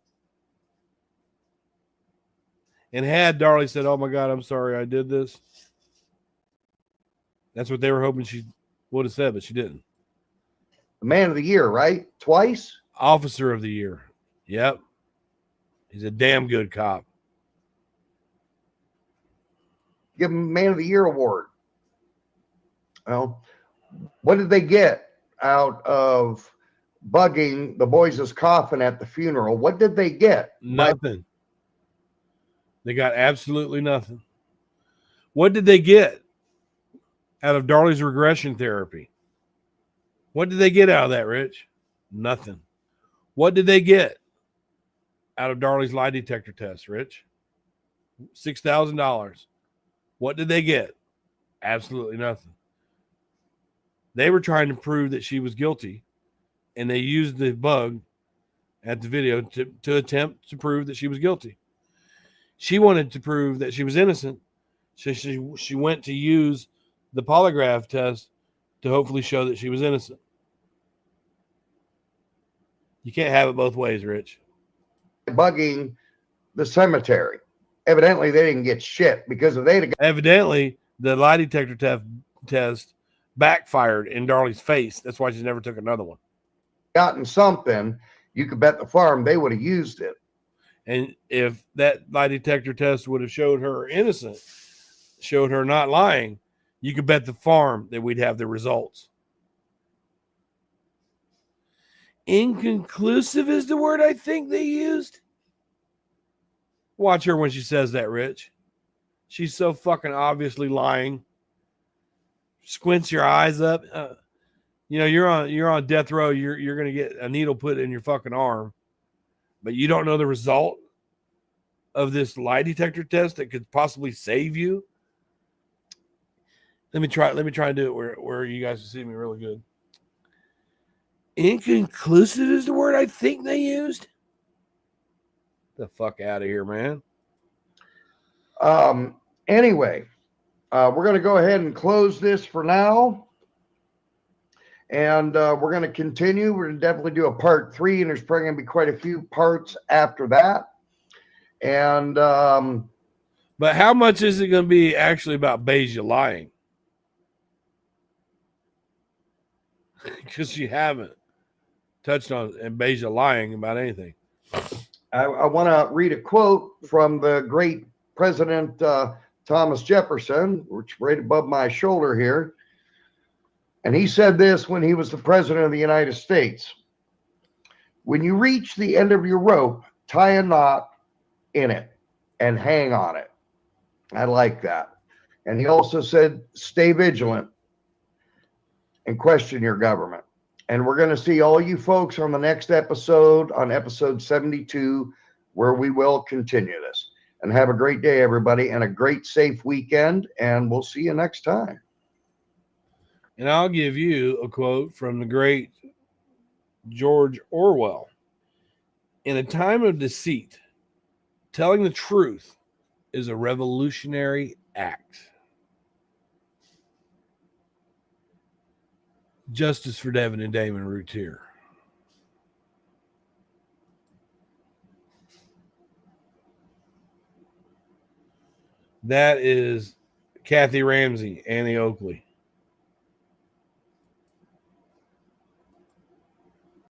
And had Darlie said, "Oh my God, I'm sorry I did this," that's what they were hoping she would have said, but she didn't. Man of the year, right? Twice? Officer of the year. Yep. He's a damn good cop. Give him Man of the Year award. Well, what did they get out of bugging the boys' coffin at the funeral? What did they get? Nothing. They got absolutely nothing. What did they get out of Darlie's regression therapy? What did they get out of that, Rich? Nothing. What did they get out of Darlie's lie detector test, Rich? $6,000. What did they get? Absolutely nothing. They were trying to prove that she was guilty, and they used the bug at the video to attempt to prove that she was guilty. She wanted to prove that she was innocent, so she went to use the polygraph test to hopefully show that she was innocent. You can't have it both ways, Rich. Bugging the cemetery. Evidently, they didn't get shit because if they'd Evidently, the lie detector test backfired in Darlie's face. That's why she never took another one. gotten something, you could bet the farm they would have used it. And if that lie detector test would have showed her innocent, showed her not lying, You could bet the farm that we'd have the results. Inconclusive is the word I think they used. Watch her when she says that, Rich. She's so fucking obviously lying. Squints your eyes up. You're on death row. You're gonna get a needle put in your fucking arm, but you don't know the result of this lie detector test that could possibly save you. Let me try and do it where you guys can see me really good. Inconclusive is the word I think they used. The fuck out of here, man. Anyway, we're going to go ahead and close this for now. And we're going to continue. We're going to definitely do a part 3, and there's probably going to be quite a few parts after that. And but how much is it going to be actually about Beja lying? Because you haven't touched on Beja lying about anything. I want to read a quote from the great President Thomas Jefferson, which is right above my shoulder here. And he said this when he was the president of the United States. When you reach the end of your rope, tie a knot in it and hang on it. I like that. And he also said, stay vigilant and question your government. And we're going to see all you folks on the next episode, on episode 72, where we will continue this. And have a great day, everybody, and a great, safe weekend. And we'll see you next time. And I'll give you a quote from the great George Orwell. In a time of deceit, telling the truth is a revolutionary act. Justice for Devon and Damon Routier. That is Kathy Ramsey, Annie Oakley.